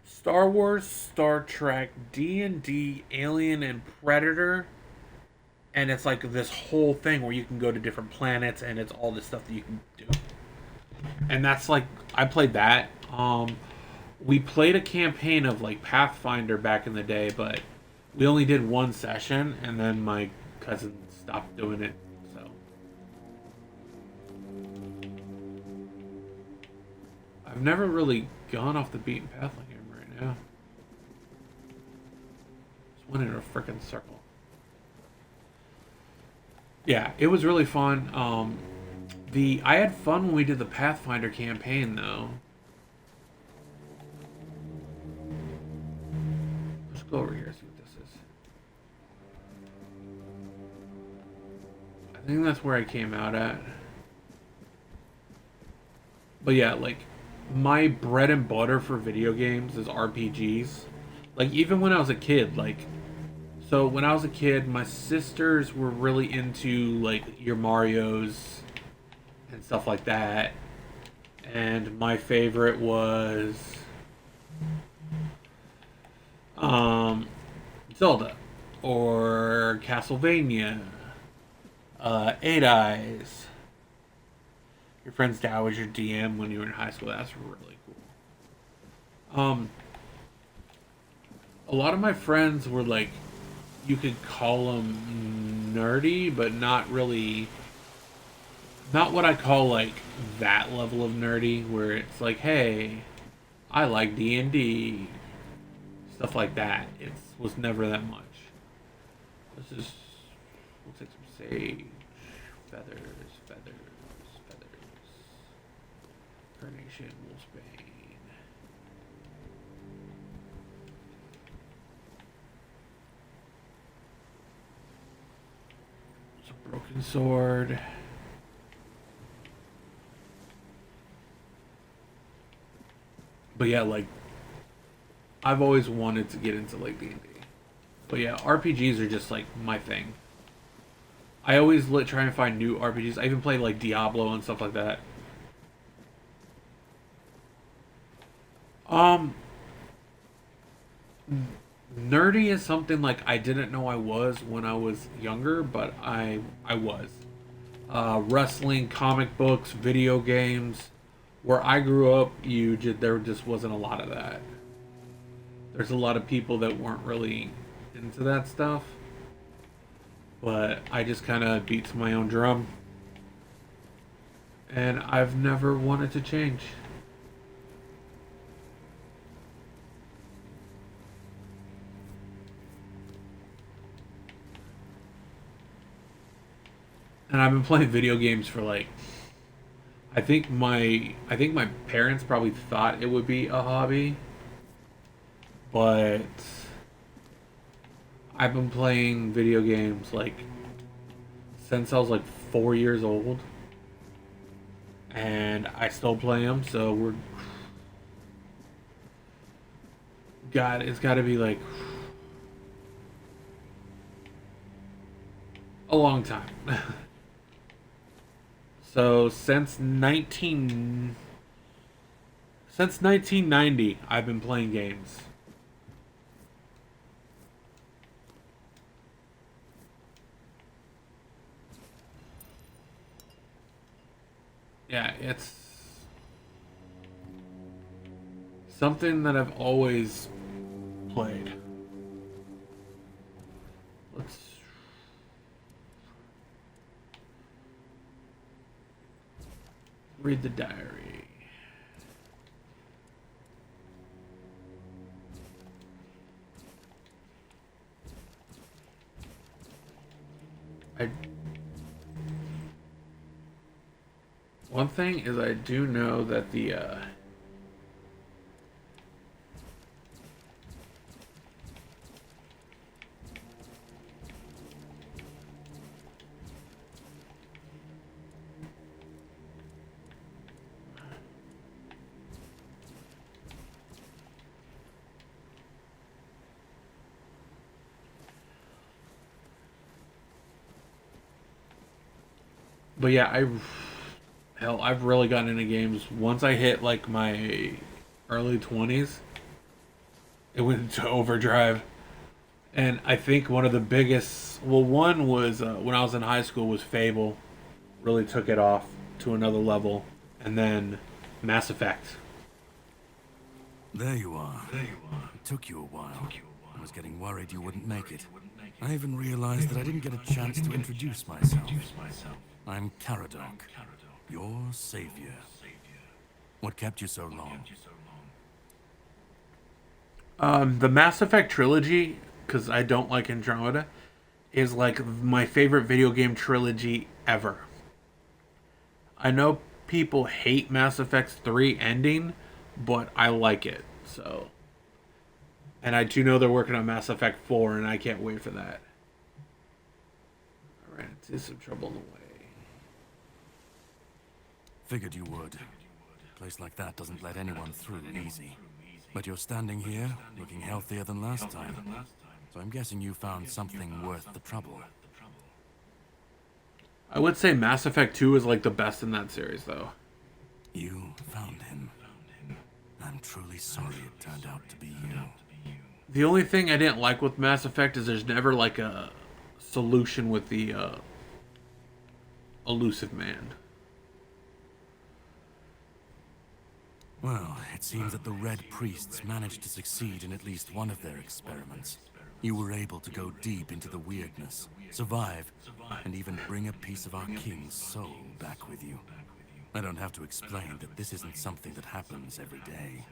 Star Wars, Star Trek, D&D, Alien, and Predator, and it's like this whole thing where you can go to different planets, and it's all this stuff that you can do. And that's like I played that. We played a campaign of like Pathfinder back in the day, but we only did one session, and then my cousin stopped doing it. So I've never really gone off the beaten path like him right now. Just went in a freaking circle. Yeah, it was really fun. I had fun when we did the Pathfinder campaign though. Let's go over here and see what this is. I think that's where I came out at. But yeah, like my bread and butter for video games is RPGs. Like even when I was a kid, like so when I was a kid, my sisters were really into like your Marios and stuff like that. And my favorite was Zelda or Castlevania, Eight Eyes. Your friend's dad was your DM when you were in high school. That's really cool. A lot of my friends were like, you could call them nerdy, but not really. Not what I call like that level of nerdy, where it's like, hey, I like D&D, stuff like that. It was never that much. This is. We'll take some sage, feathers. Carnation, Wolfsbane. It's a broken sword. But yeah, like I've always wanted to get into like D&D. But yeah, RPGs are just like my thing. I always try and find new RPGs. I even play like Diablo and stuff like that. Nerdy is something like I didn't know I was when I was younger, but I was. Wrestling, comic books, video games. Where I grew up, there just wasn't a lot of that. There's a lot of people that weren't really into that stuff, but I just kind of beat to my own drum, and I've never wanted to change. And I've been playing video games for like I think my parents probably thought it would be a hobby, but I've been playing video games like since I was like 4 years old, and I still play them. So it's got to be like A long time. So since 1990, I've been playing games. Yeah, it's something that I've always played. Let's read the diary. One thing is I do know that the but yeah, I've really gotten into games. Once I hit like my early 20s, it went into overdrive. And I think one of the biggest, well, one was when I was in high school was Fable, really took it off to another level, and then Mass Effect. There you are. It took you a while. I was getting worried you wouldn't make it. I even realized that I didn't get a chance to introduce myself. I'm Caradoc, your savior. What kept you so long? The Mass Effect trilogy, because I don't like Andromeda, is like my favorite video game trilogy ever. I know people hate Mass Effect 3 ending, but I like it. So, and I do know they're working on Mass Effect 4, and I can't wait for that. I ran into some trouble in the way. Figured you would. A place like that doesn't let anyone through easy. But you're standing here, looking healthier than last time. So I'm guessing you found something worth the trouble. I would say Mass Effect 2 is like the best in that series, though. You found him. I'm truly sorry it turned out to be you. The only thing I didn't like with Mass Effect is there's never like a solution with the elusive man. Well, it seems that the Red Priests managed to succeed in at least one of their experiments. You were able to go deep into the weirdness, survive, and even bring a piece of our king's soul back with you. I don't have to explain that this isn't something that happens every day.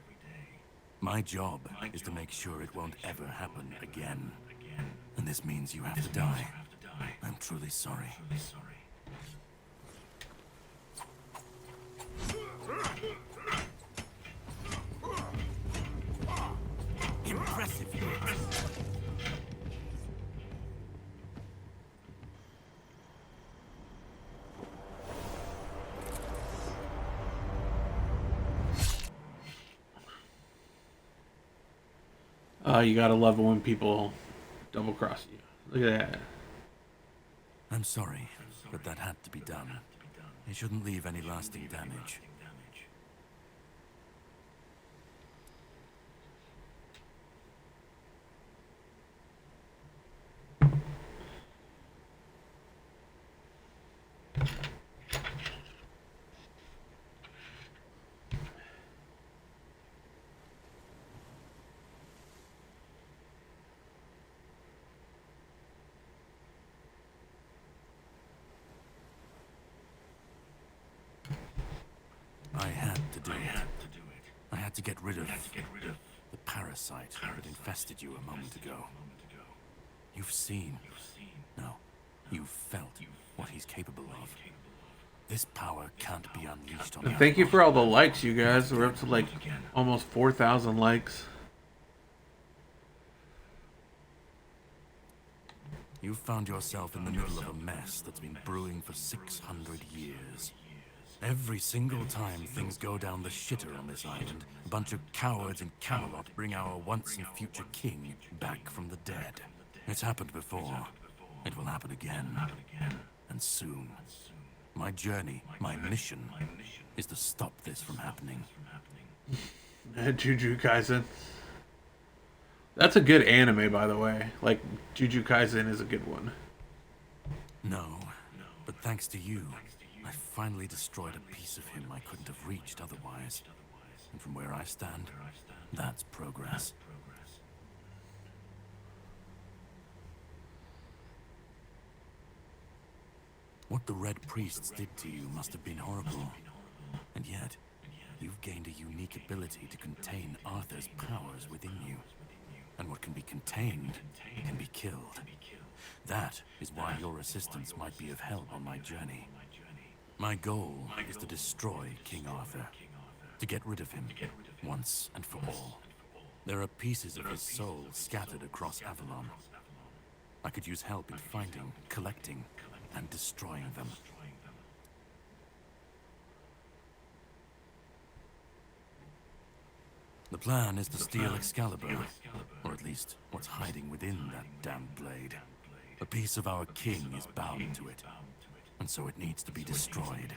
My job is to make sure it won't ever happen again. And this means you have to die. I'm truly sorry. Impressive. You gotta love it when people double cross you. Look at that. I'm sorry, but that had to be done. It shouldn't leave any lasting damage. I had to do it. I had to get rid of the parasite that infested you a moment ago. You've seen, no, you've felt what he's capable of. This power can't be unleashed on And you. thank you for all the likes, you guys. We're up to like almost 4,000 likes. You've found yourself in the middle of a mess that's been brewing for 600 years. Every single time things go down the shitter on this island, a bunch of cowards in Camelot bring our once and future king back from the dead. It's happened before. It will happen again. And soon. My journey, my mission, is to stop this from happening. Jujutsu Kaisen. That's a good anime, by the way. Like, Jujutsu Kaisen is a good one. No, but thanks to you, I finally destroyed a piece of him I couldn't have reached otherwise. And from where I stand, that's progress. What the Red Priests did to you must have been horrible. And yet, you've gained a unique ability to contain Arthur's powers within you. And what can be contained can be killed. That is why your assistance might be of help on my journey. My goal is to destroy King Arthur. To get rid of him, once and for all. There are pieces of his soul scattered across Avalon. I could use help in finding, collecting, and destroying them. The plan is to steal Excalibur, or at least what's hiding within that damned blade. A piece of our king is bound to it, and so it needs to be destroyed.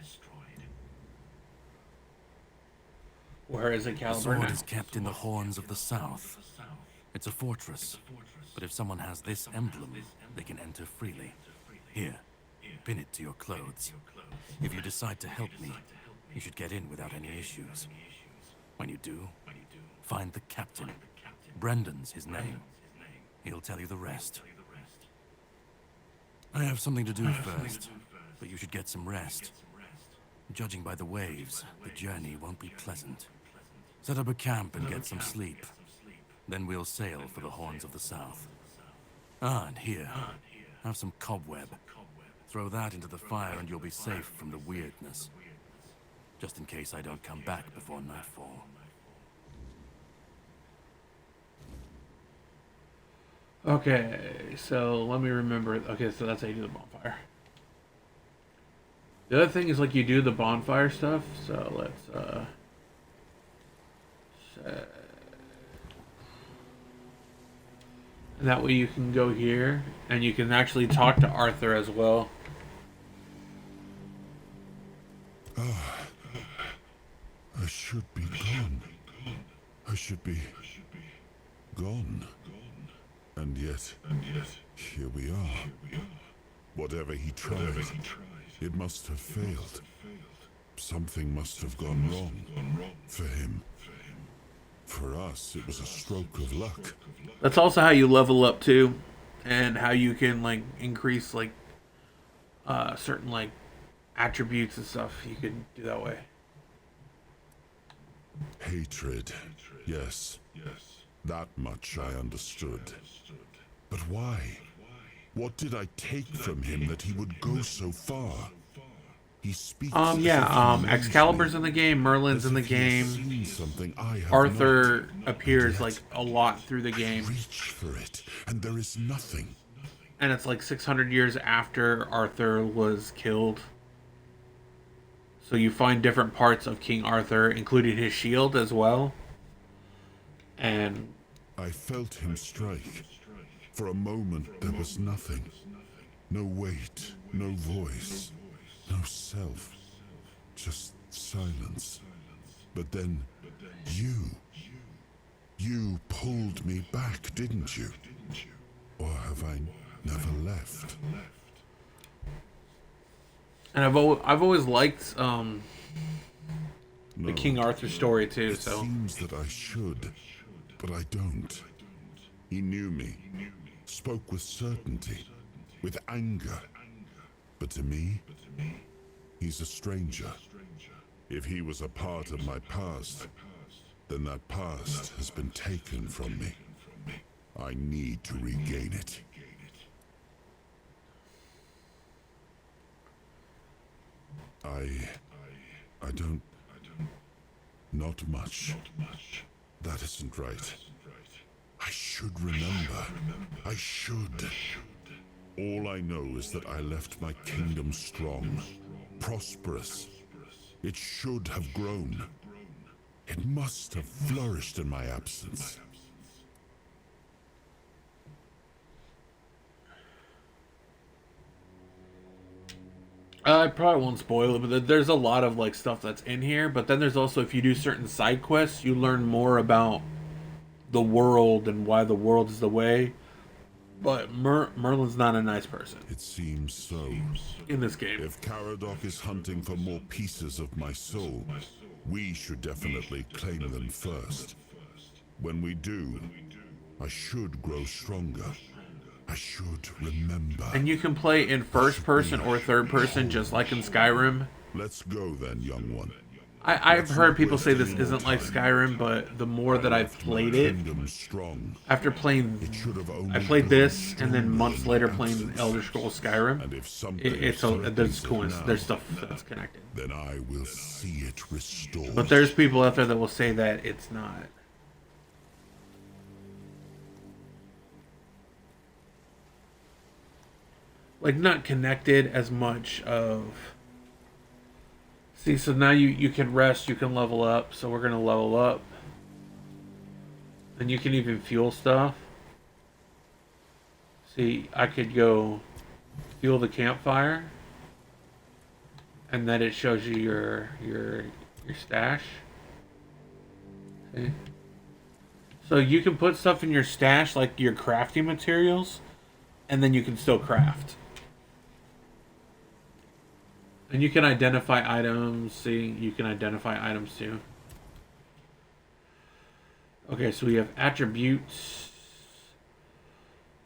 Where is The Excalibur sword now? is kept in the Horns of the South. It's a fortress, but if someone has this emblem, they can enter freely. Here, pin it to your clothes. If you decide to help me, you should get in without any issues. When you do, find the captain. Brendan's his name. He'll tell you the rest. I have something to do first, but you should get some rest. Judging by the waves, the journey won't be pleasant. Set up a camp and get some sleep. Then we'll sail for the Horns of the South. Ah, and here, have some cobweb. Throw that into the fire and you'll be safe from the weirdness. Just in case I don't come back before nightfall. Okay, so let me remember. Okay, so that's how you do the bonfire. The other thing is, like, you do the bonfire stuff, so let's, and that way you can go here, and you can actually talk to Arthur as well. I should be gone. I should be gone. And yet, here we are. Whatever he tried, it must have failed. Something must have gone wrong for him. For us, it was a stroke of luck. That's also how you level up too, and how you can, like, increase, like, certain, like, attributes and stuff. You can do that way. Hatred, yes. That much I understood. But why? What did I take from him that he would go so far? He speaks. Excalibur's in the game, Merlin's in the game. Arthur appears like a lot through the game. Reach for it, and there is nothing. And it's like 600 years after Arthur was killed. So you find different parts of King Arthur, including his shield as well. And I felt him strike. For a moment there was nothing. No weight, no voice, no self. Just silence. But then you pulled me back, didn't you? Or have I never left? And I've always liked the No, King Arthur story too. it So seems that I should, but I don't. He knew me, spoke with certainty, with anger. But to me, he's a stranger. If he was a part of my past, then that past has been taken from me. I need to regain it. I don't... Not much. That isn't right. I should remember. I should. All I know is that I left my kingdom strong, prosperous. It should have grown. It must have flourished in my absence. I probably won't spoil it, but there's a lot of like stuff that's in here. But then there's also, if you do certain side quests, you learn more about the world and why the world is the way. But Merlin's not a nice person It seems so. in this game. If Caradoc is hunting for more pieces of my soul, we should definitely claim them first. When we do, I should grow stronger. I should remember. And you can play in first person or third person, just like in Skyrim. Let's go then, young one. I've heard people say this isn't like Skyrim, but the more that I've played it, after playing, I played this, and then months later playing Elder Scrolls Skyrim, there's stuff that's connected. Then I will see it restored. But there's people out there that will say that it's not. Like, not connected as much of... See, so now you can rest, you can level up, so we're going to level up. And you can even fuel stuff. See, I could go fuel the campfire. And then it shows you your stash. See? So you can put stuff in your stash, like your crafting materials, and then you can still craft. And you can identify items. See, you can identify items too. Okay, so we have attributes.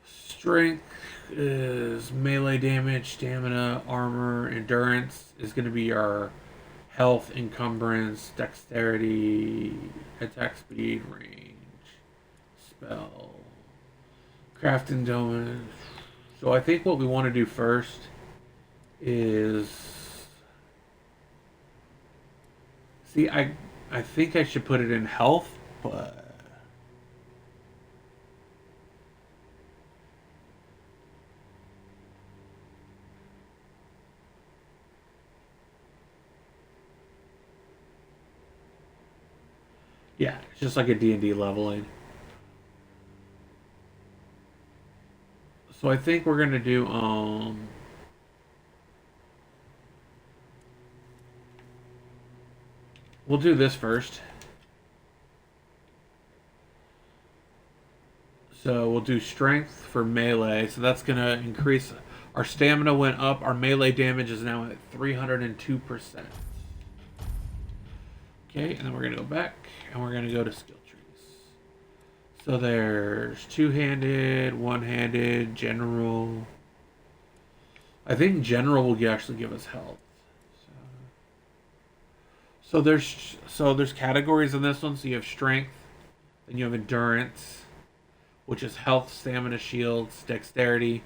Strength is melee damage, stamina, armor, endurance is going to be our health, encumbrance, dexterity, attack speed, range, spell, craft endowment. So I think what we want to do first is... See, I think I should put it in health, but... Yeah, it's just like a D&D leveling. So I think we're gonna do we'll do this first. So we'll do strength for melee. So that's gonna increase our stamina went up. Our melee damage is now at 302%. Okay, and then we're gonna go back and we're gonna go to skill trees. So there's two-handed, one-handed, general. I think general will actually give us health. So there's categories in this one. So you have strength, then you have endurance, which is health, stamina, shields, dexterity,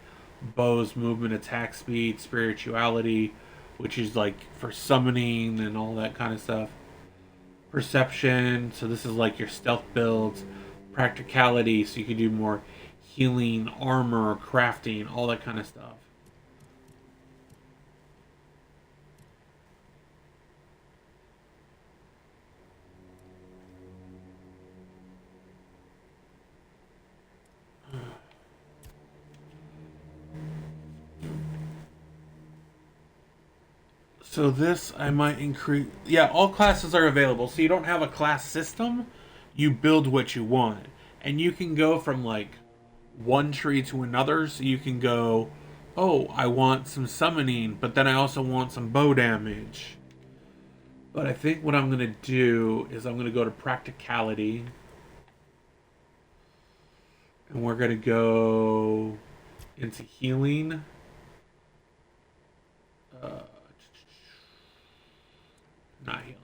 bows, movement, attack speed, spirituality, which is like for summoning and all that kind of stuff. Perception, so this is like your stealth builds. Practicality, so you can do more healing, armor, crafting, all that kind of stuff. So this, I might increase... Yeah, all classes are available. So you don't have a class system. You build what you want. And you can go from, like, one tree to another. So you can go, oh, I want some summoning, but then I also want some bow damage. But I think what I'm going to do is I'm going to go to practicality. And we're going to go into healing. Not healing.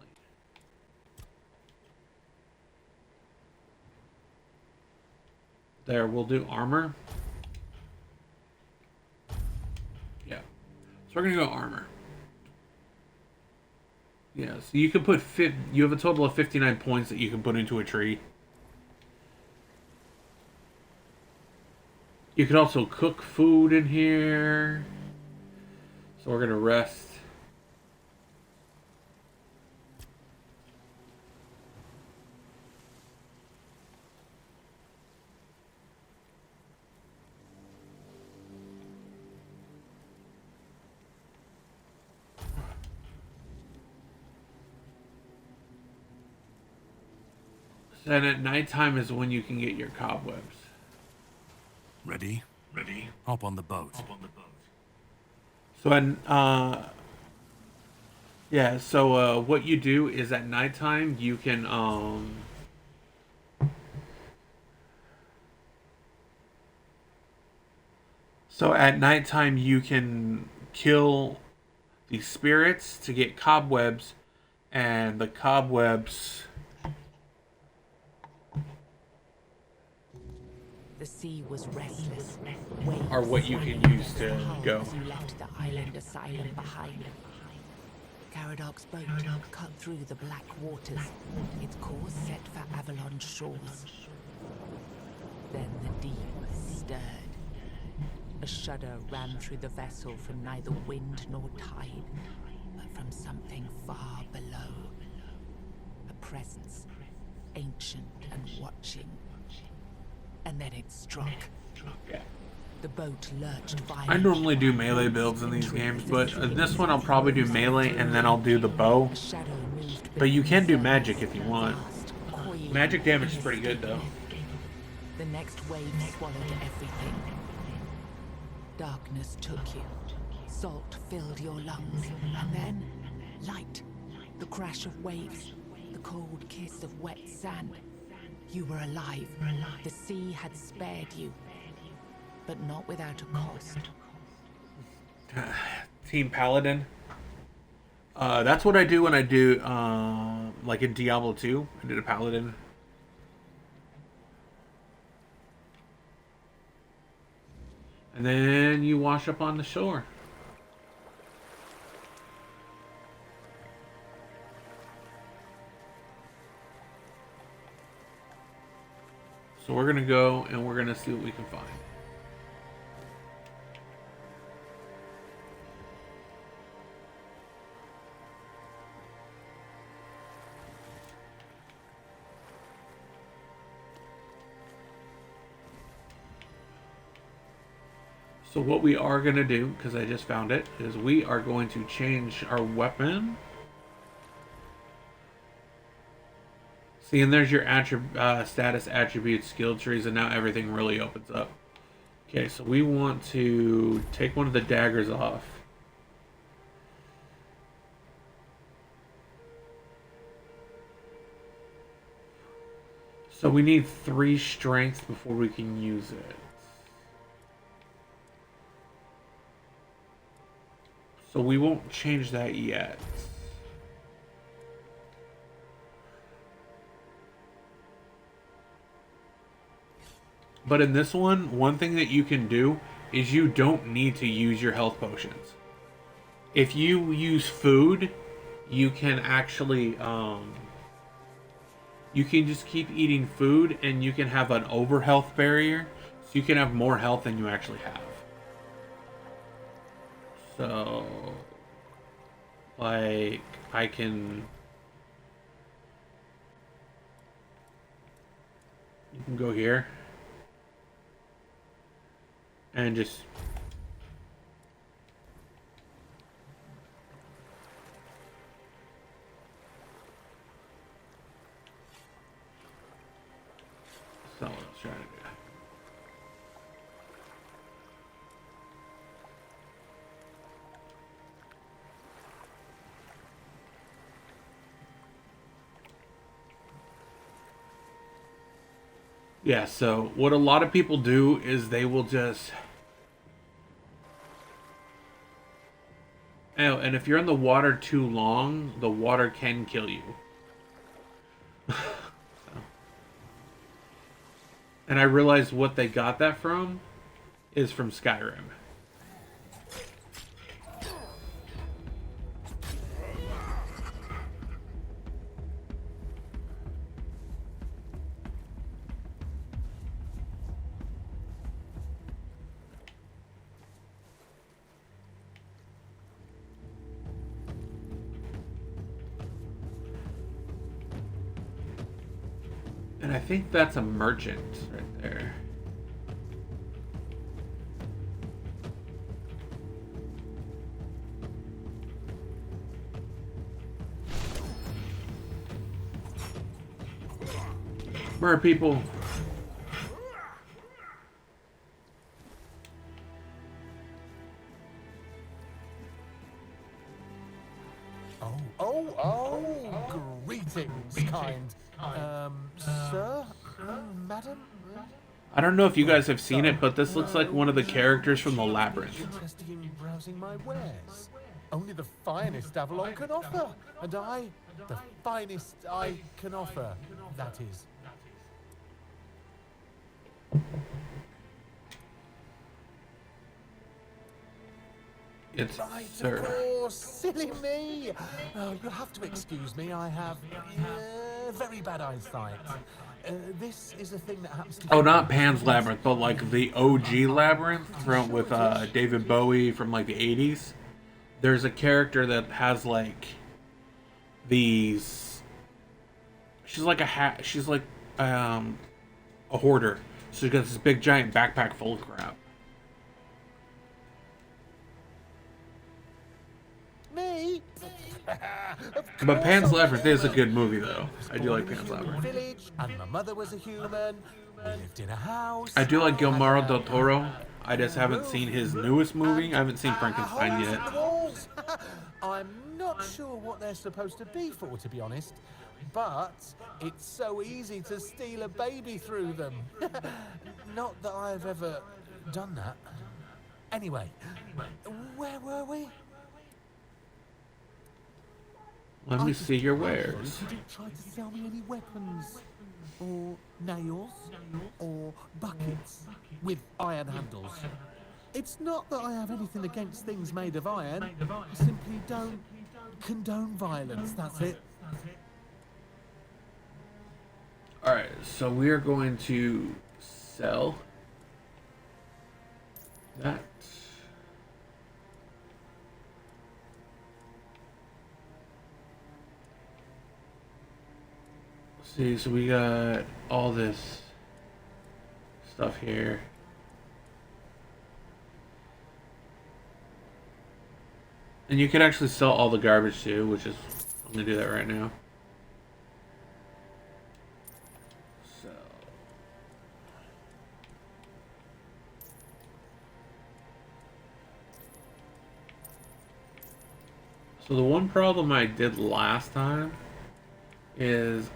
There, we'll do armor. Yeah. So we're going to go armor. Yeah, so you can put... You have a total of 59 points that you can put into a tree. You can also cook food in here. So we're going to rest. And at nighttime is when you can get your cobwebs. Ready? Ready. Hop on the boat. So, and, yeah, so, what you do is at nighttime, you can, so at nighttime, you can kill the spirits to get cobwebs, and the cobwebs. The sea was restless. Waves Are what you can use to go. as you left the island asylum behind. Caradoc's boat cut through the black waters, its course set for Avalon's shores. Then the deep stirred. A shudder ran through the vessel from neither wind nor tide, but from something far below. A presence, ancient and watching. And then it struck. Yeah. The boat lurched violently. I normally do melee builds in these games, but this one I'll probably do melee and then I'll do the bow. A shadow moved But you can do beneath the magic surface, if you want. fast, coiling Magic damage is and pretty good though. The next wave swallowed everything. Darkness took you. Salt filled your lungs. And then, light. The crash of waves. The cold kiss of wet sand. You were alive. The sea had spared you. But not without a cost. Team Paladin. That's what I do when I do, like in Diablo 2. I did a Paladin. And then you wash up on the shore. So we're going to go and we're going to see what we can find. So what we are going to do, because I just found it, is we are going to change our weapon. See, and there's your status, attributes, skill trees, and now everything really opens up. Okay, so we want to take one of the daggers off. So we need 3 strength before we can use it. So we won't change that yet. But in this one thing that you can do is you don't need to use your health potions. If you use food, you can actually, you can just keep eating food and you can have an over health barrier. So you can have more health than you actually have. So, like, I can... You can go here. And just... That's not what I was trying to do. Yeah, so what a lot of people do is they will just... Oh, and if you're in the water too long, the water can kill you. So. And I realized what they got that from is from Skyrim. And I think that's a merchant right there. Mer people. Greetings, kind. Sir? Madam? I don't know if you guys have seen it, but this looks like one of the characters from the Labyrinth. Interested in browsing my wares. Only the finest Avalon can offer, and I, the finest I can offer, that is. It's Right, sir. of course, silly me. Oh, you'll have to excuse me. I have very bad eyesight. This is a thing that happens to. Oh, not Pan's Labyrinth, but like the OG Labyrinth from with David Bowie from like the 80s. There's a character that has like these. She's like she's like a hoarder. So she's got this big giant backpack full of crap. Me? But Pan's Labyrinth is a good movie, though. I do like Pan's Labyrinth. Village, and my mother was a human. We lived in a house. I do like Guillermo del Toro. I just haven't seen his newest movie. I haven't seen Frankenstein Holes yet. in the walls. I'm not sure what they're supposed to be for, to be honest. But it's so easy to steal a baby through them. Not that I've ever done that. Anyway, where were we? Let me see your wares. You didn't try to sell me any weapons, or nails, or buckets with iron handles. It's not that I have anything against things made of iron. I simply don't condone violence, that's it. Alright, so we are going to sell that. See, so we got all this stuff here. And you can actually sell all the garbage too, which is, I'm gonna do that right now. So the one problem I did last time is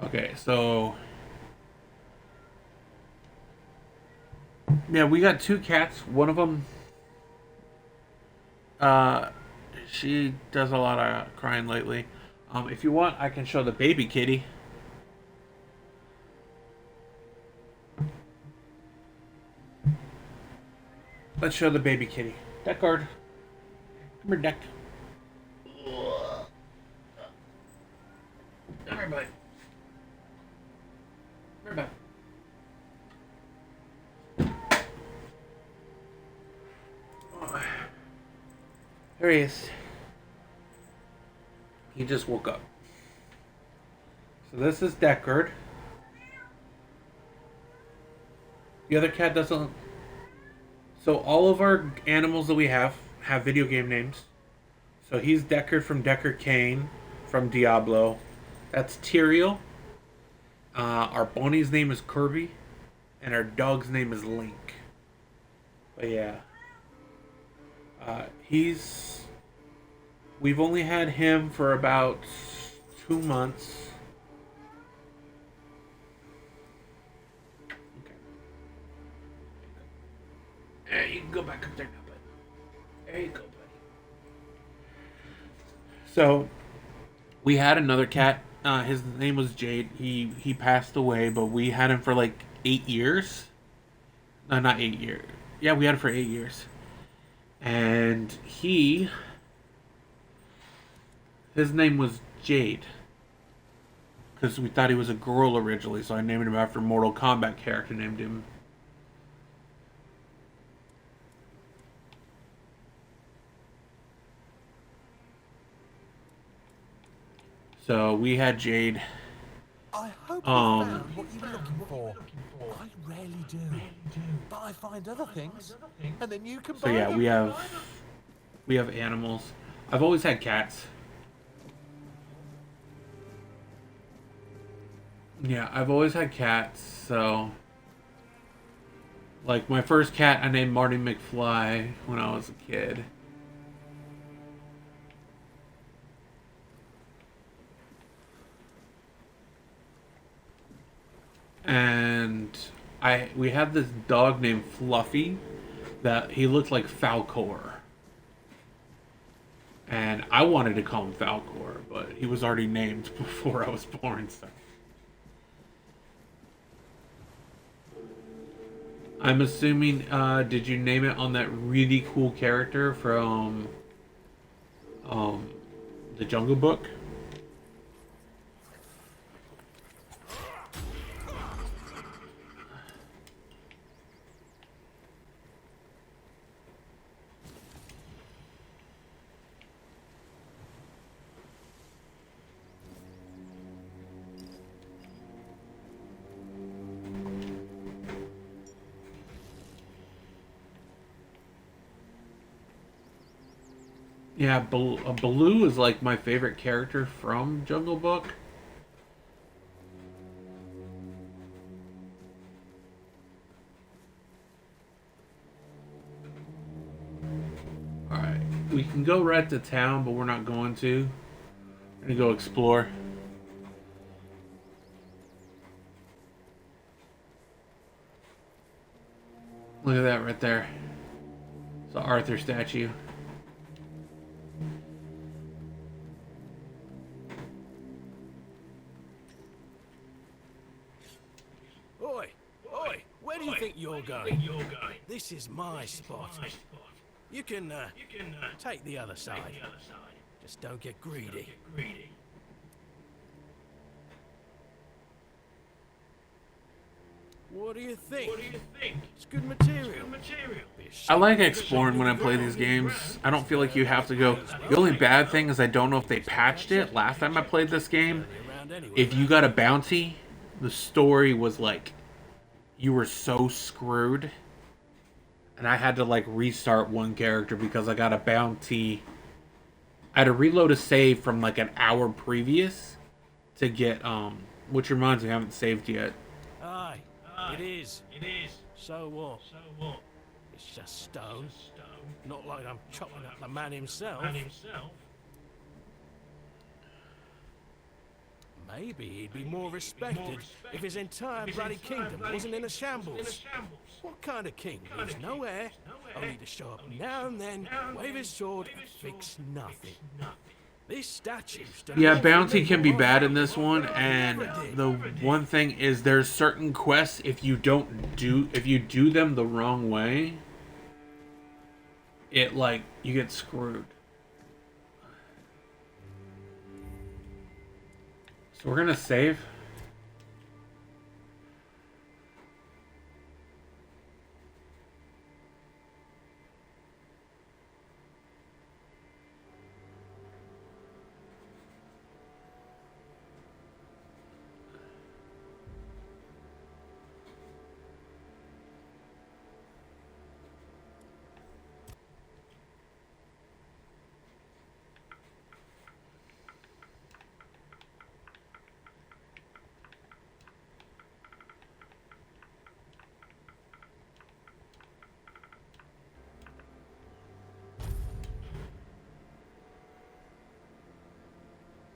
okay, so yeah, we got two cats. One of them, she does a lot of crying lately. If you want, I can show the baby kitty. Let's show the baby kitty. Deckard. Come here, Deck. Come here, bud. Come here, bud. There he is. He just woke up. So this is Deckard. The other cat doesn't. So all of our animals that we have video game names. So he's Deckard from Deckard Cain from Diablo. That's Tyrael. Our pony's name is Kirby. And our dog's name is Link. But yeah. We've only had him for about 2 months. Okay. There you can go back up there now, bud. There you go, buddy. So, we had another cat. His name was Jade. He passed away, but we had him for like 8 years. No, not 8 years. Yeah, we had him for 8 years. And his name was Jade. Because we thought he was a girl originally, so I named him after a Mortal Kombat character named him. So we had Jade. I hope you found what you were looking for. I rarely do, but I find other things, and then you can So buy yeah, them. we have animals. I've always had cats. Yeah, I've always had cats. So, like my first cat, I named Marty McFly when I was a kid. And we had this dog named Fluffy that he looked like Falcor. And I wanted to call him Falcor, but he was already named before I was born, so. I'm assuming, did you name it on that really cool character from the Jungle Book? Yeah, Baloo is like my favorite character from Jungle Book. Alright, we can go right to town, but we're not going to. We're gonna go explore. Look at that right there. It's an Arthur statue. Oi, oi, where do you think you're going? This is my spot. You can take the other side. Just don't get greedy. What do you think? It's good material. I like exploring when I play these games. I don't feel like you have to go. The only bad thing is I don't know if they patched it. Last time I played this game, if you got a bounty, the story was like you were so screwed. And I had to like restart one character because I got a bounty. I had to reload a save from like an hour previous to get which reminds me I haven't saved yet. Aye, it is. So what? It's just stone. Not like I'm chopping up the man himself. Maybe he'd be more respected if his entire bloody kingdom wasn't in a shambles. What kind of king leaves no heir, only to show up now and then, wave his sword, and fix nothing? This statue's done Yeah, more for bounty me can than be my bad in father this one, and the one thing is there's certain quests if you do them the wrong way, it like you get screwed. So we're gonna save.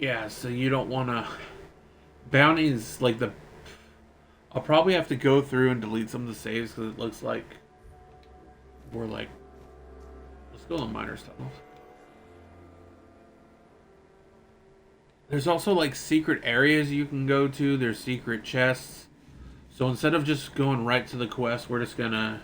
Yeah, so you don't want to... Bounties, like the... I'll probably have to go through and delete some of the saves because it looks like we're like... Let's go on minor stuff. There's also like secret areas you can go to. There's secret chests. So instead of just going right to the quest, we're just gonna...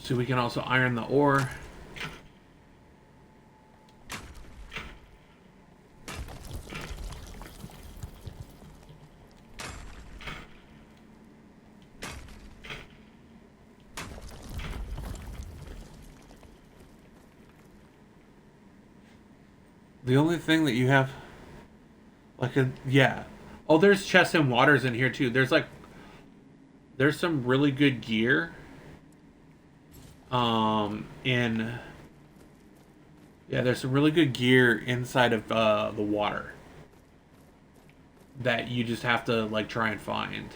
So we can also iron the ore. The only thing that you have, like a, yeah. Oh, there's chests and waters in here too. There's some really good gear. In, yeah, there's some really good gear inside of the water that you just have to like try and find.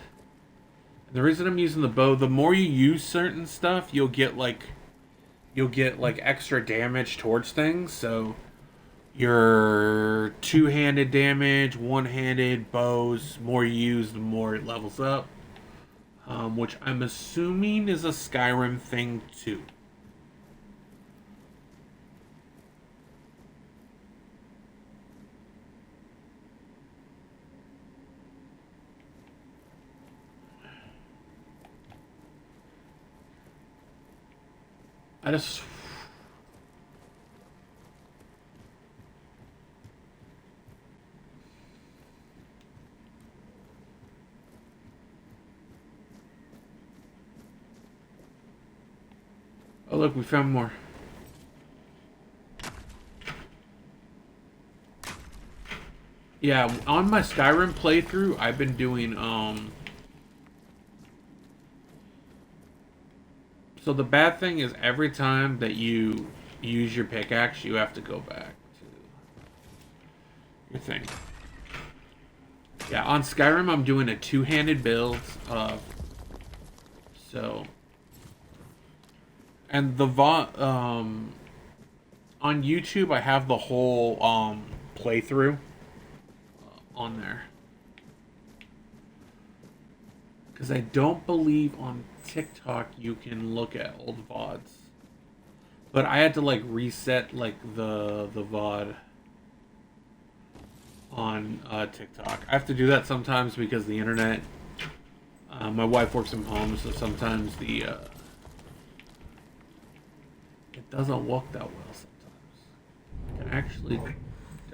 And the reason I'm using the bow, the more you use certain stuff, you'll get like extra damage towards things. So your two-handed damage, one-handed bows, more you use, the more it levels up. Which I'm assuming is a Skyrim thing too. I just... Oh look, we found more. Yeah, on my Skyrim playthrough, I've been doing, so the bad thing is every time that you use your pickaxe, you have to go back to your thing. Yeah, on Skyrim, I'm doing a two-handed build, so... And the on YouTube, I have the whole playthrough on there, because I don't believe on TikTok you can look at old VODs, but I had to like reset like the VOD on TikTok. I have to do that sometimes because the internet. My wife works from home, so sometimes the it doesn't work that well sometimes. I can actually...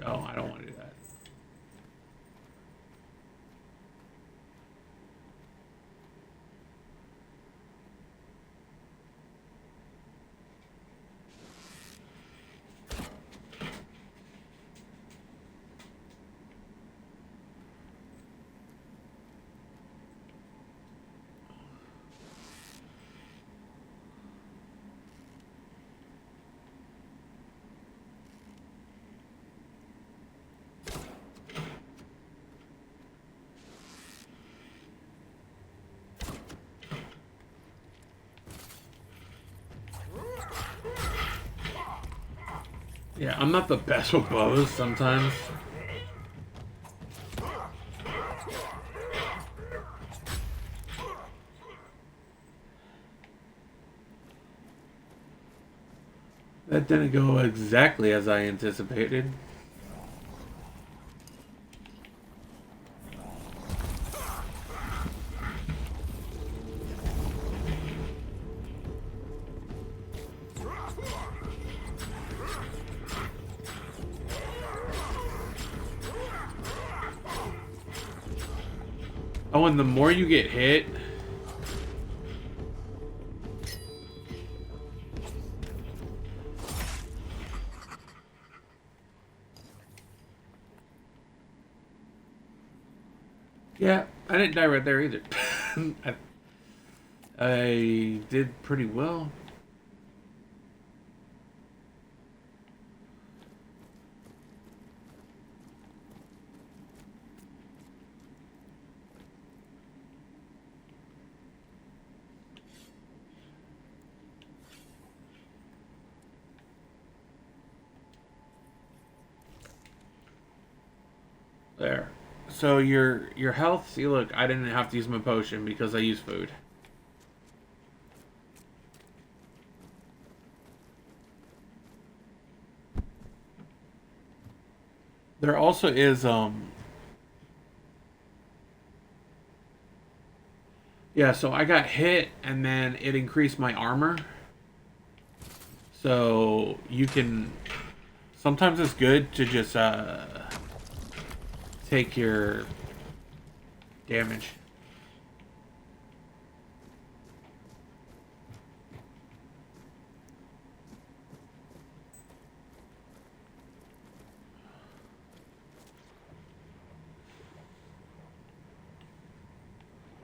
Oh, I don't want to do that. Yeah, I'm not the best with bows sometimes. That didn't go exactly as I anticipated. Oh, and the more you get hit... Yeah, I didn't die right there either. I did pretty well. There. So your health, see look, I didn't have to use my potion because I used food. There also is yeah, so I got hit and then it increased my armor. So you can. Sometimes it's good to just take your damage.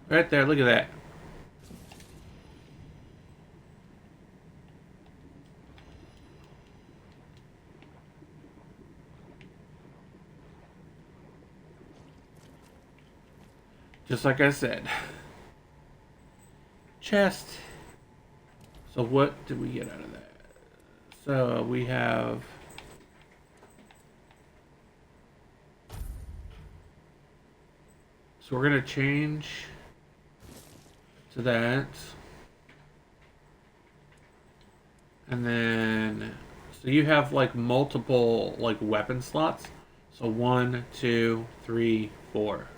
Right there, look at that. Just like I said. Chest. So what did we get out of that? So we have... So we're going to change to that. And then... So you have like multiple like weapon slots. So 1, 2, 3, 4.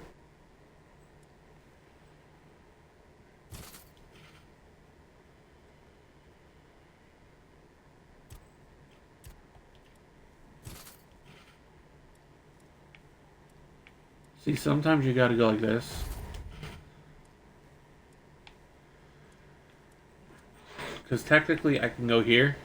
See, sometimes you gotta go like this. Because technically I can go here.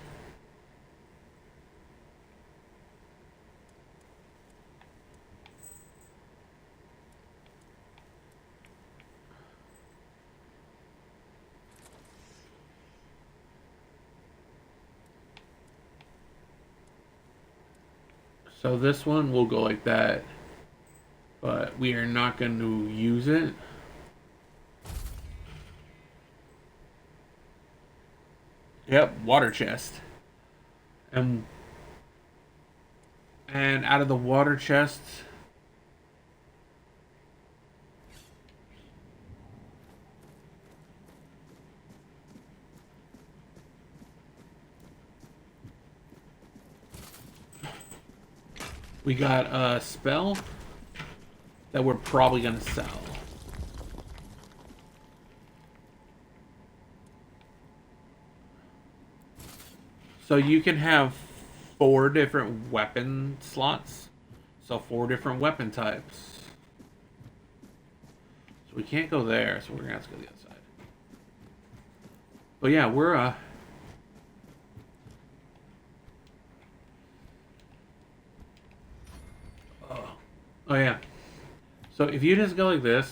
So this one will go like that. But we are not going to use it. Yep, water chest. And out of the water chest, we got a spell that we're probably going to sell. So you can have 4 different weapon slots. So 4 different weapon types. So we can't go there, so we're going to have to go to the other side. But yeah, we're oh yeah. So if you just go like this,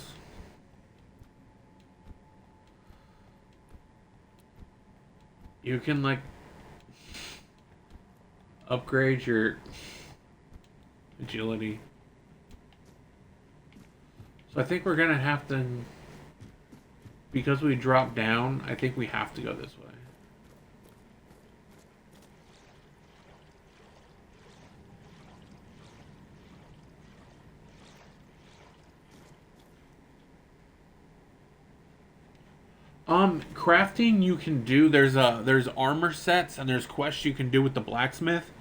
you can like upgrade your agility. So I think we're gonna have to, because we drop down, I think we have to go this way. Crafting you can do. There's armor sets and there's quests you can do with the blacksmith,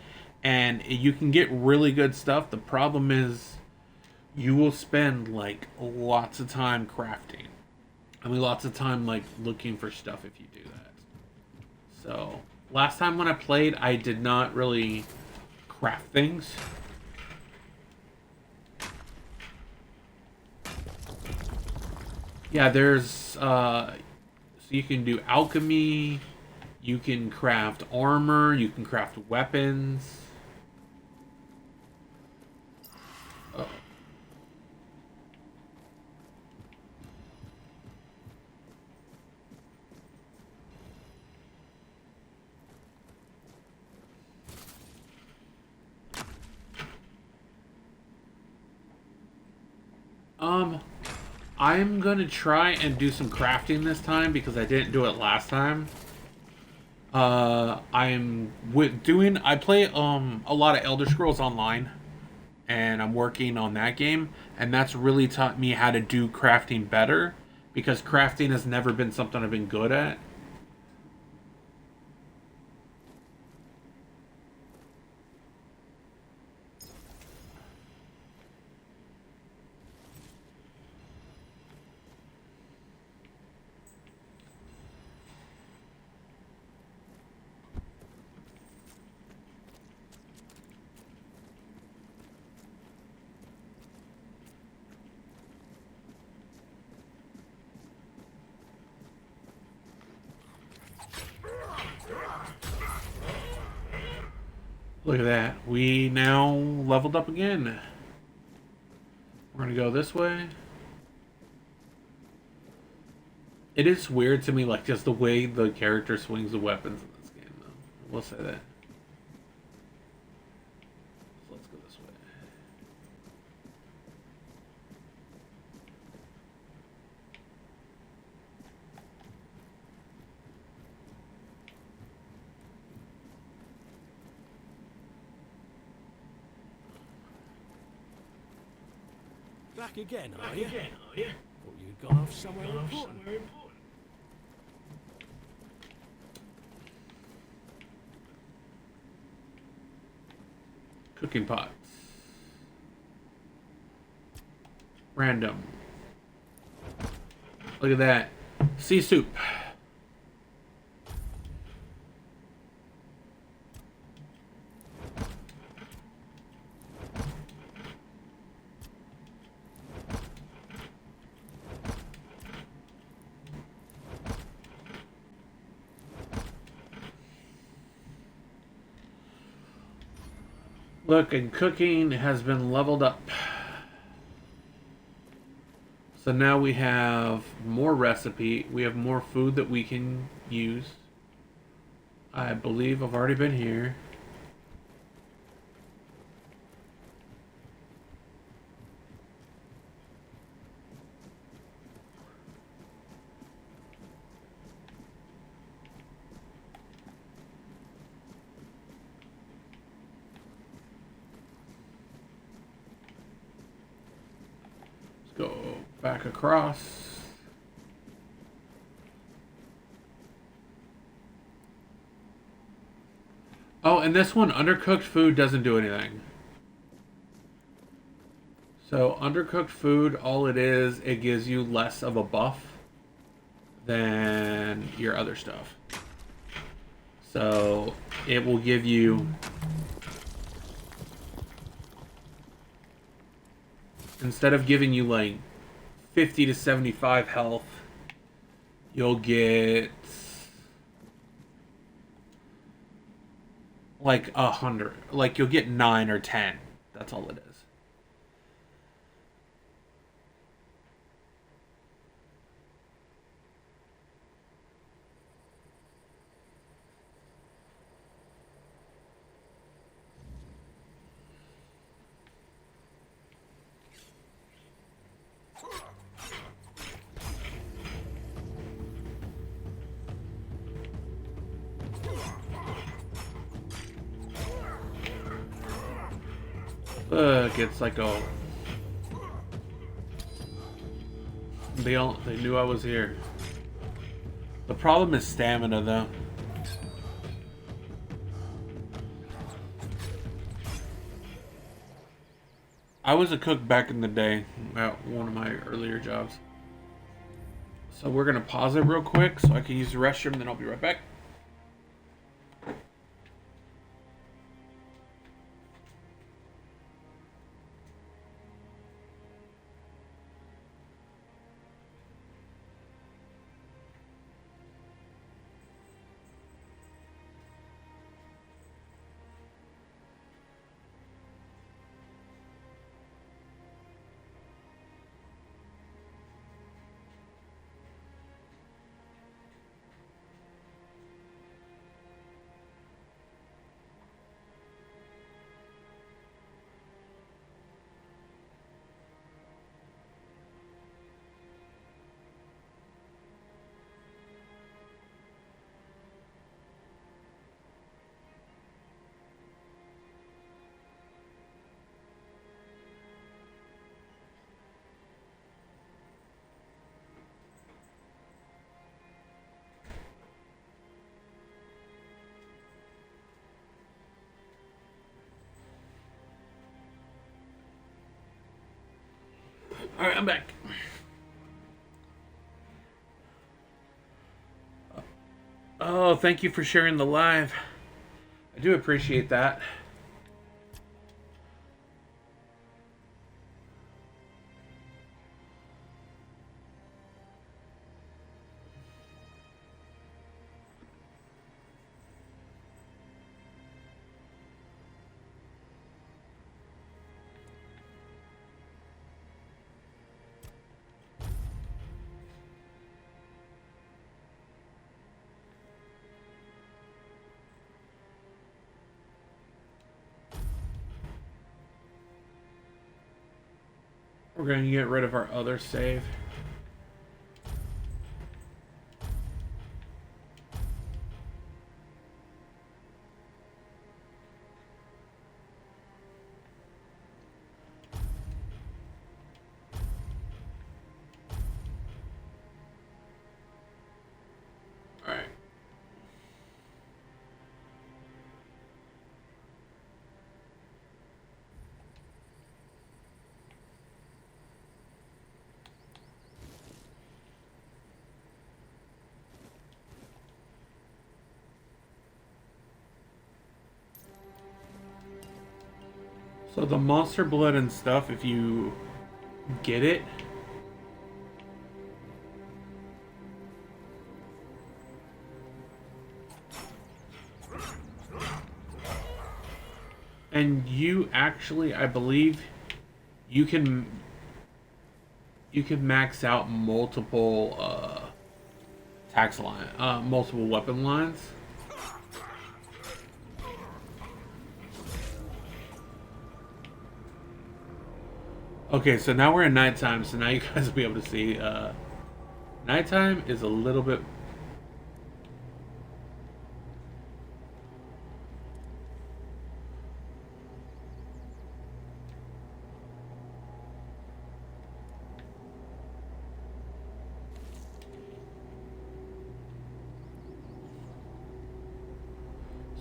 and you can get really good stuff. The problem is, you will spend like lots of time crafting. I mean, lots of time like looking for stuff if you do that. So last time when I played, I did not really craft things. Yeah, there's so you can do alchemy, you can craft armor, you can craft weapons. Oh. I'm gonna try and do some crafting this time because I didn't do it last time. I play a lot of Elder Scrolls Online, and I'm working on that game, and that's really taught me how to do crafting better, because crafting has never been something I've been good at. Look at that. We now leveled up again. We're going to go this way. It is weird to me, like, just the way the character swings the weapons in this game, though. We'll say that. So let's go this way. Back again, are you? Thought you'd gone off somewhere important. Cooking pots. Random. Look at that. Sea soup. Look, and cooking has been leveled up. So now we have more recipe. We have more food that we can use. I believe I've already been here. Go back across. Oh, and this one, undercooked food doesn't do anything. So, undercooked food, all it is, it gives you less of a buff than your other stuff. So, it will give you... Instead of giving you like 50 to 75 health, you'll get like 100. Like you'll get 9 or 10. That's all it is. It's like a... They knew I was here. The problem is stamina, though. I was a cook back in the day at one of my earlier jobs. So we're gonna pause it real quick so I can use the restroom, and then I'll be right back. Alright, I'm back. Oh, thank you for sharing the live. I do appreciate that. We're going to get rid of our other save. Alright. So the monster blood and stuff, if you get it, and you actually, I believe, you can max out multiple tax line, multiple weapon lines. Okay, so now we're in nighttime, so now you guys will be able to see. Nighttime is a little bit.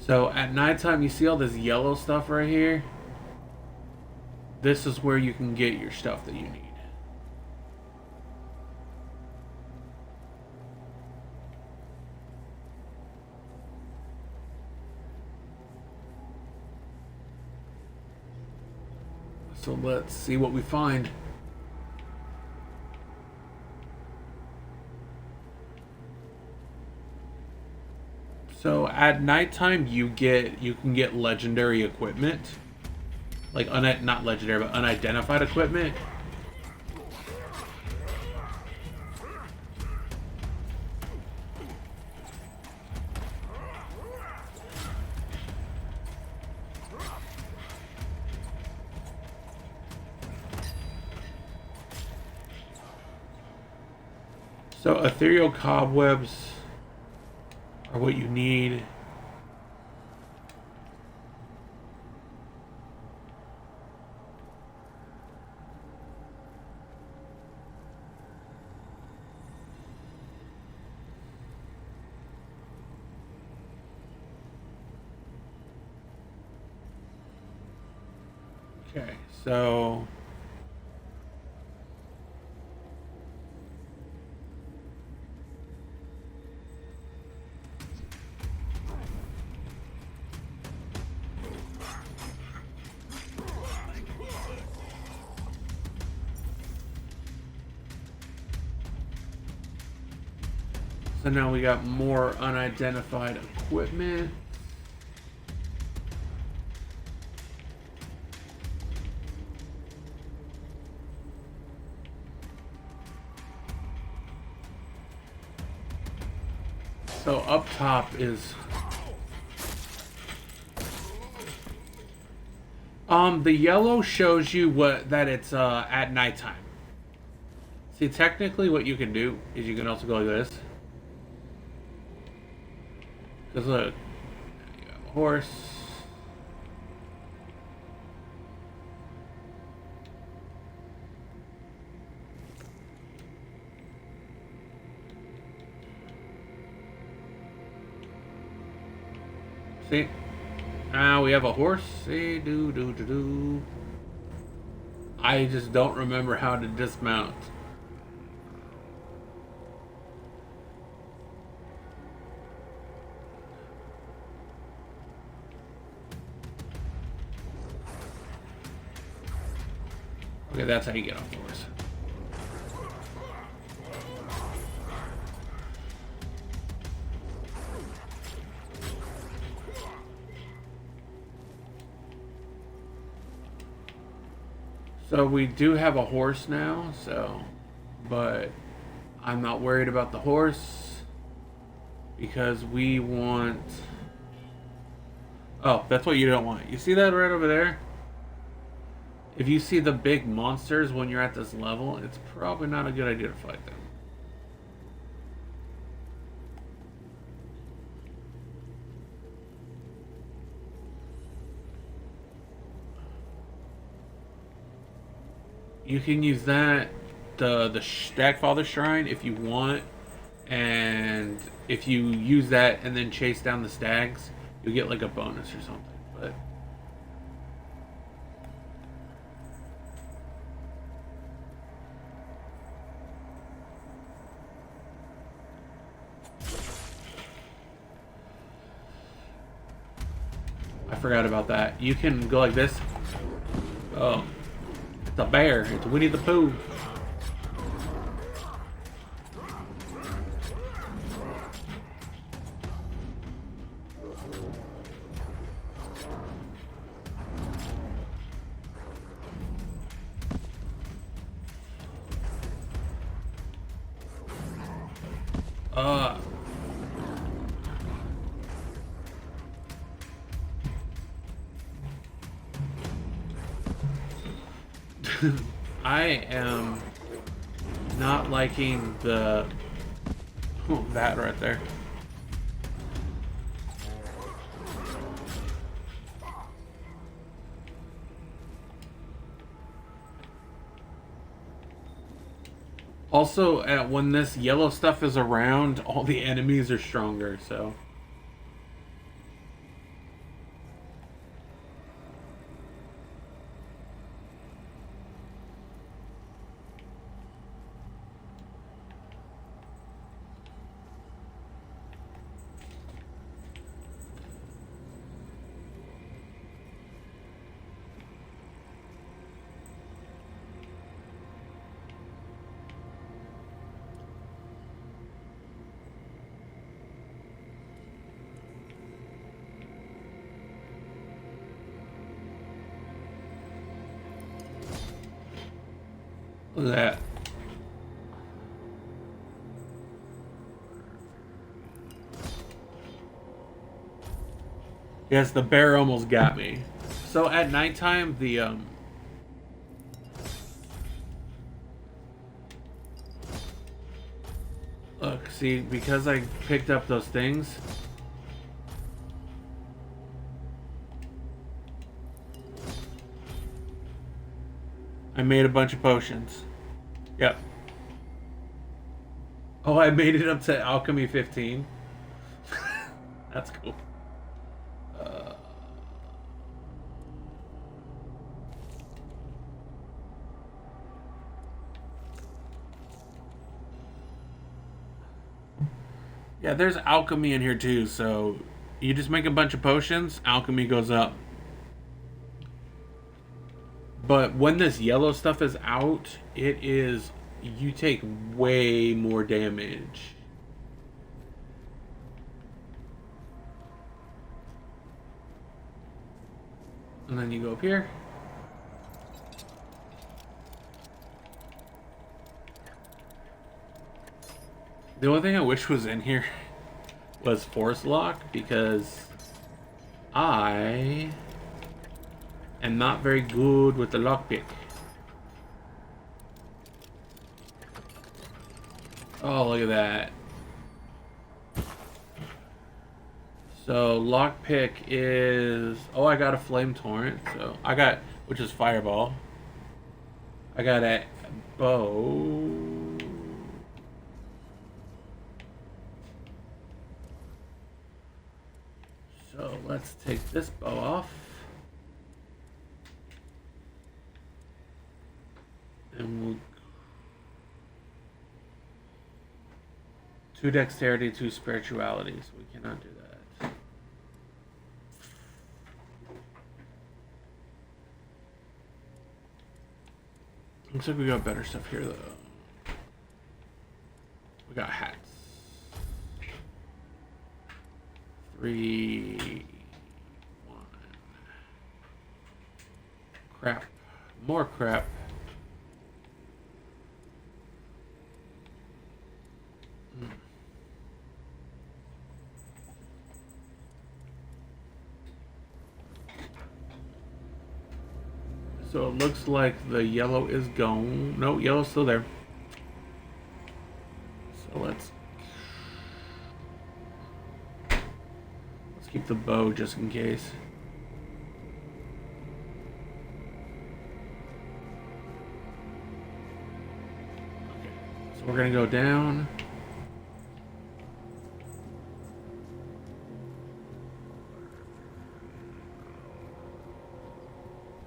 So at nighttime, you see all this yellow stuff right here? This is where you can get your stuff that you need. So let's see what we find. So at nighttime, you can get legendary equipment. Like, not legendary, but unidentified equipment. So ethereal cobwebs are what you need. Okay, so now we got more unidentified equipment. So up top is the yellow shows you that it's at nighttime. See, technically what you can do is you can also go like this. Cause look, you have a horse. See? Now we have a horse. See, do. I just don't remember how to dismount. Okay, that's how you get off the horse. So we do have a horse now, but I'm not worried about the horse because we want. Oh, that's what you don't want. You see that right over there? if you see the big monsters when you're at this level, it's probably not a good idea to fight them. You can use that, the Stagfather Shrine, if you want, and if you use that and then chase down the stags, you'll get like a bonus or something. But I forgot about that. You can go like this. Oh, it's a bear. It's Winnie the Pooh. Uh. I am not liking the that right there. Also, when this yellow stuff is around, all the enemies are stronger, so. Look at that. Yes, the bear almost got me. So at nighttime, the look, see, because I picked up those things. I made a bunch of potions. Yep. Oh, I made it up to Alchemy 15. That's cool. Yeah, there's alchemy in here too, so you just make a bunch of potions, alchemy goes up. But when this yellow stuff is out, you take way more damage. And then you go up here. The only thing I wish was in here was Force Lock, because I am not very good with the lockpick. Oh, look at that. So lockpick is, oh, I got a flame torrent, so I got, which is fireball. I got a bow. So let's take this bow off. And we'll 2 dexterity, 2 spirituality, so we cannot do that. Looks like we got better stuff here though. We got hats. 3, 1. Crap. More crap. So it looks like the yellow is gone. No, yellow's still there. So let's keep the bow just in case. Okay. So we're gonna go down.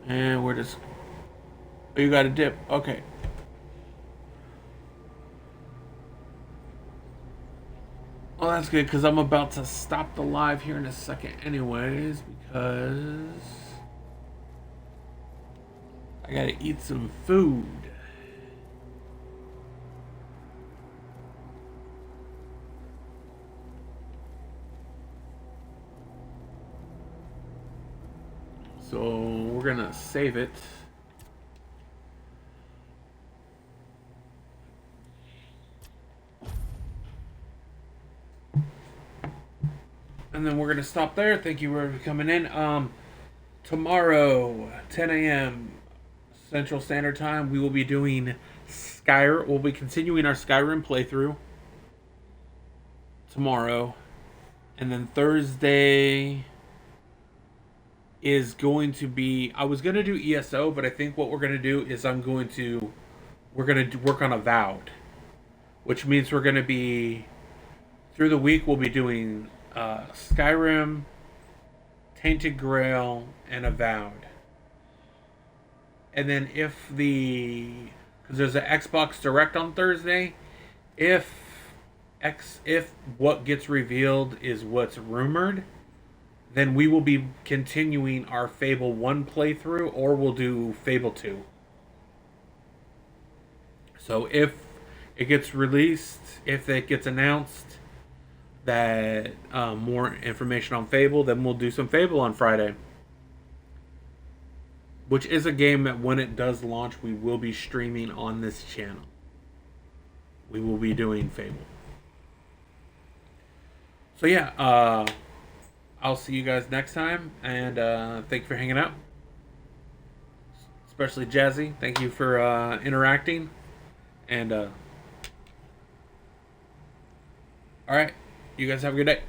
And we're just... Oh, you got a dip. Okay. Well, that's good, because I'm about to stop the live here in a second anyways, because I gotta eat some food. So we're gonna save it. And then we're gonna stop there. Thank you for coming in. Tomorrow, 10 a.m. Central Standard Time, we will be doing Skyrim. We'll be continuing our Skyrim playthrough tomorrow, and then Thursday is going to be... I was gonna do ESO, but I think what we're gonna do is we're gonna work on Avowed, which means we're gonna be through the week. We'll be doing Skyrim, Tainted Grail, and Avowed. And then because there's an Xbox Direct on Thursday, if what gets revealed is what's rumored, then we will be continuing our Fable 1 playthrough, or we'll do Fable 2. So if it gets released, if it gets announced that more information on Fable, then we'll do some Fable on Friday. Which is a game that when it does launch, we will be streaming on this channel. We will be doing Fable. So yeah, I'll see you guys next time, and thank you for hanging out. Especially Jazzy, thank you for interacting. And alright, you guys have a good day.